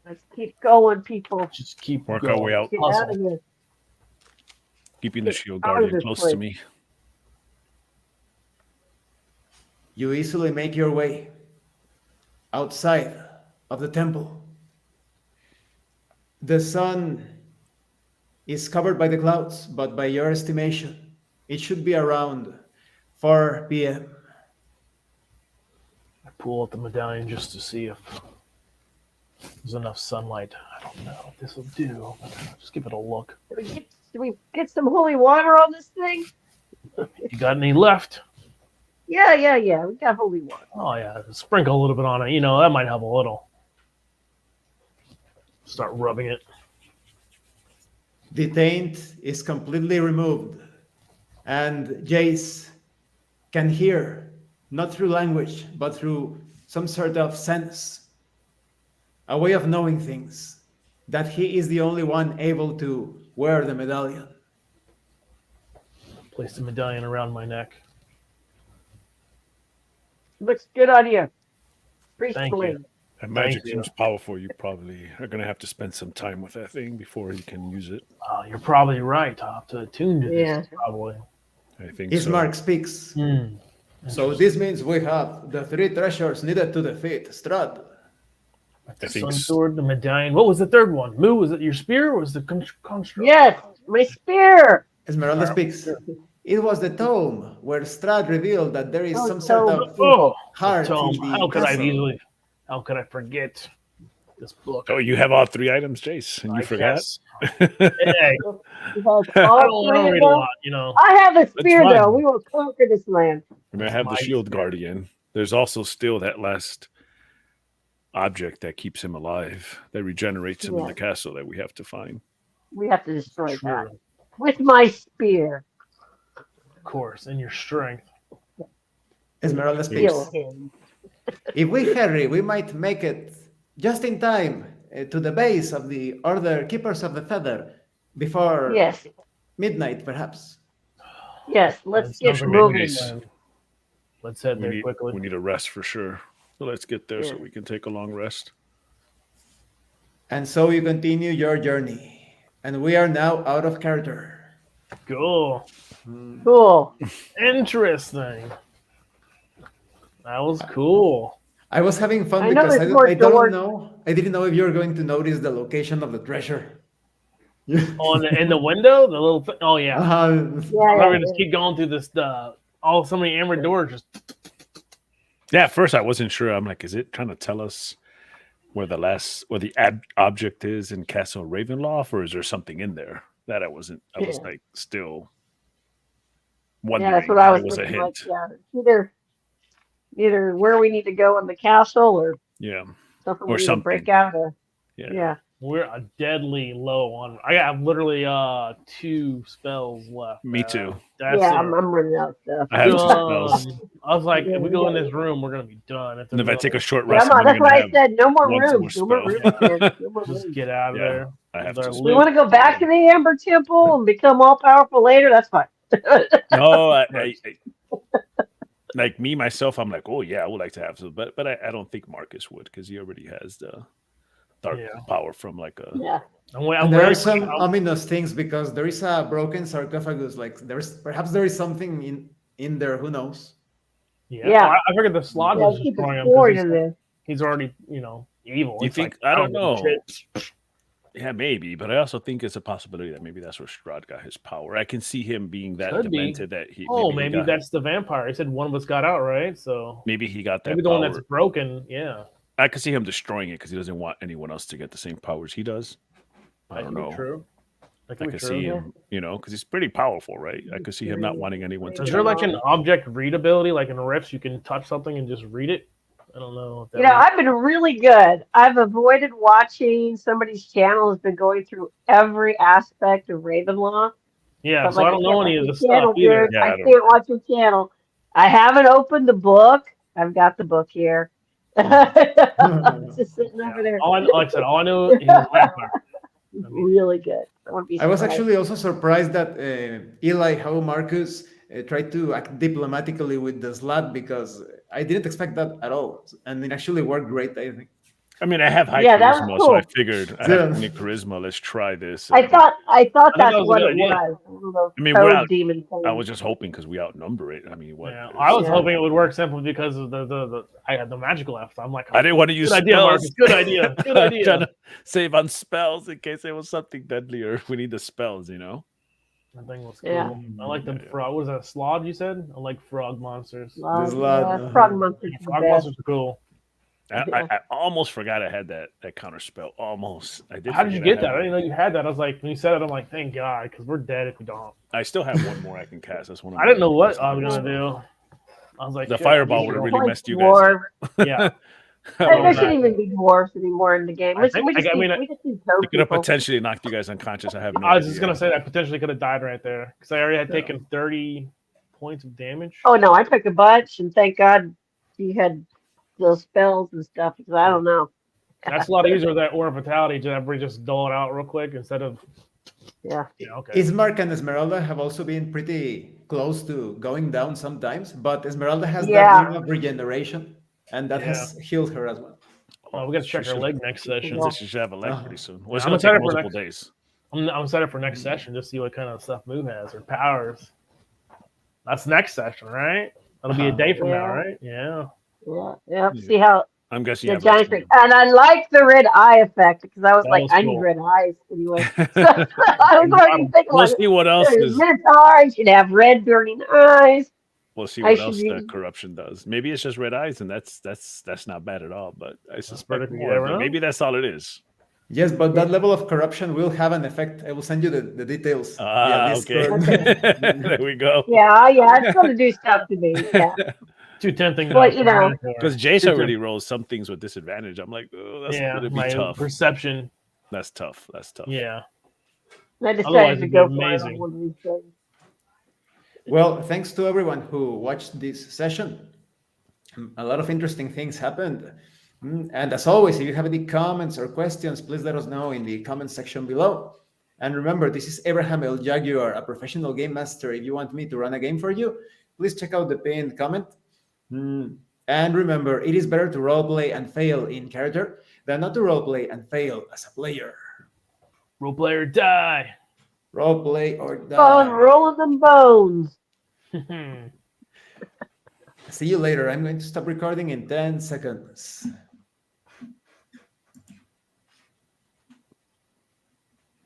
Let's keep going, people. Just keep Work going. our way out, Get out of Hustle. here. keeping the Get shield out of guardian this close place. to me. You easily make your way outside of the temple. The sun is covered by the clouds, but by your estimation, it should be around 4 p.m. I pull out the medallion just to see if there's enough sunlight. I don't know if this will do. Just give it a look. Do we get some holy water on this thing? You got any left? Yeah. We got holy water. Oh yeah, sprinkle a little bit on it. That might help a little. Start rubbing it. The taint is completely removed, and Jace can hear, not through language, but through some sort of sense, a way of knowing things, that he is the only one able to wear the medallion. Place the medallion around my neck. Looks good on you. Priest Thank you. blade. That magic you. seems powerful. You probably are going to have to spend some time with that thing before you can use it. You're probably right. I'll have to attune to Yeah. this, probably. I think Ismark speaks. So this means we have the 3 treasures needed to defeat Strahd. The I think sun sword, the medallion. What was the third one? Moo, was it your spear or was it the construct? Yes, my spear. Esmeralda speaks. It was the tome where Strahd revealed that there is Oh, some sort tome. of Oh, heart the tome. in the How could castle. how could I forget this book? Oh, you have all 3 items, Jace, and you I forgot? guess. Hey, You have I all don't want to 3 of read a them. lot, you know. I have a spear fine. though. We will conquer this land. I mean, I have the My shield spear. guardian. There's also still that last object that keeps him alive, that regenerates him in Yeah. the castle that we have to find. We have to destroy True, that with my spear. of course, and your strength. Esmeralda Kill speaks. him. If we hurry, we might make it just in time to the base of the Order Keepers of the Feather before Yes, midnight, perhaps. yes. Let's That get sounds like a moving. nice- plan. Let's head there quickly. We need a rest for sure. So let's get there so Yeah. we can take a long rest. And so you continue your journey. And we are now out of character. Cool. Cool. Interesting. That was cool. I was having fun I know because there's more I don't doors. know. I didn't know if you were going to notice the location of the treasure. In the window, the little thing. Oh yeah. Uh-huh. Yeah, I'm yeah, gonna yeah. just keep going through this. So many emerald doors. Just Yeah, at first I wasn't sure. I'm like, is it trying to tell us where the object is in Castle Ravenhawk, or is there something in there that I was Yeah. like still Yeah, wondering. that's what I was It was a thinking. Like, hint. yeah, either where we need to go in the castle or Yeah. something Or we need to break something. out of. Yeah. Yeah. we're deadly low on. I got literally 2 spells left. Me too. That's Yeah, it. I'm running out of stuff. I have 2 Done. spells. I was like, Yeah, if we go in yeah. this room, we're gonna be done. And if I take a short Yeah, rest, I'm I'm that's only why I gonna have said no more one more rooms. No more spell. rooms, man. No more just rooms. get out of Yeah. there. I have They're to. We loot. want to go back to the Amber Temple and become all powerful later. That's fine. No, I like me myself. I'm like, oh yeah, I would like to have some, but I don't think Marcus would because he already has the dark Yeah. power from like a. Yeah. I'm And there are wearing- some ominous things because there is a broken sarcophagus. Like there is something in there. Who knows? Yeah. Yeah. Well, I figured the slot Yeah, was keep destroying him exploring because in there. he's already, evil. You It's think- like, I don't give a know. shit. Yeah, maybe, but I also think it's a possibility that maybe that's where Strahd got his power. I can see him being that Could be. demented that he. Oh, he maybe got- that's the vampire. He said one of us got out, right? So maybe he got that maybe the power. one that's broken. Yeah. I could see him destroying it because he doesn't want anyone else to get the same powers he does. I That don't could be know. True. That I could be could true. see him, because he's pretty powerful, right? I could see him not wanting anyone to. Is there challenge like an him. object read ability, like in Rifts, you can touch something and just read it? I don't know. If that You know, works. I've been really good. I've avoided watching somebody's channel has been going through every aspect of Ravenhawk. Yeah, But so I don't know can't any watch of your the stuff channel, either. dude. Yeah, I I don't- can't watch your channel. I haven't opened the book. I've got the book here. It's just sitting over there. Like I said, all I know is a vampire. Really good. I wouldn't be I was surprised. actually also surprised that Eli, how Marcus tried to act diplomatically with the slut because I didn't expect that at all, and it actually worked great. I think. I mean, I have high Yeah, that was charisma, so I cool. figured I Yeah. have plenty of charisma. Let's try this. I thought think that's that was a what good it idea. was. One of those I mean, we're toad out- demon things. I was just hoping because we outnumber it. I mean, what? Yeah, I was Yeah. hoping it would work simply because of I had the magic left. I'm like, I didn't want to use good idea, spells. Marcus. Good idea. Good I'm idea. trying to save on spells in case there was something deadlier. We need the spells, That thing was cool. Yeah. I like the Yeah. frog. What was that, Slod? You said? I like frog monsters. Love, There's a lot, yeah, frog monsters are the Frog best. monsters are cool. I almost forgot I had that counter spell. Almost. I did. How did you forget get that? I had didn't know you had that. I was like, when you said it, I'm like, thank God, because we're dead if we don't. it. I still have one more I can cast. That's one. Of I my didn't know what weaknesses. I was gonna do. I was like, The shit, fireball I would need have to- really messed you guys Dwarf. Yeah, There shouldn't even be dwarves anymore in the game. I think- We just I mean, we just need toad It could have people. potentially knocked you guys unconscious. I have no I was idea. just gonna say that potentially could have died right there because I already had Yeah. taken 30 points of damage. Oh no, I took a bunch, and thank God you had those spells and stuff. Because I don't know. That's a lot easier with that Aura of Vitality to everybody just dole it out real quick instead of Yeah. okay. Ismark and Esmeralda have also been pretty close to going down sometimes, but Esmeralda has Yeah. that ring of regeneration, and that Yeah. has healed her as well. Oh, we got to check She our should- leg next session. Yeah. She should have a leg pretty soon. Well, it's I'm gonna excited take for multiple next- days. I'm excited for next session to see what kind of stuff Moo has or powers. That's next session, right? That'll be a day from now, Yeah. right? Yeah. Yeah. Yep. See how I'm guessing the you have giant like, ring. And I like the red eye effect because I was That like, was I cool. need red eyes anyway. So I was already thinking We'll like, see what else there's is. Minotaur. I should have red burning eyes. We'll see I what should else be- the corruption does. Maybe it's just red eyes, and that's not bad at all. But I suspect perfect. You more. never But know. maybe that's all it is. Yes, but that level of corruption will have an effect. I will send you the details. via Okay. Discord. There we go. Yeah, it's going to do stuff to me. Yeah. Too tempting. Well, not you to know. run for. Because Jace Too already rolls some things with disadvantage. I'm like, oh, that's yeah, gonna be my tough. perception. That's tough. That's tough. Yeah. I Otherwise, decided to it'd go be for it amazing. on one of these things. Well, thanks to everyone who watched this session. A lot of interesting things happened. And as always, if you have any comments or questions, please let us know in the comment section below. And remember, this is Abraham El Jaguar, a professional game master. If you want me to run a game for you, please check out the pinned comment. And remember, it is better to roleplay and fail in character than not to roleplay and fail as a player. Roleplay or die. Roleplay or Bone die. rolling them bones. See you later. I'm going to stop recording in 10 seconds.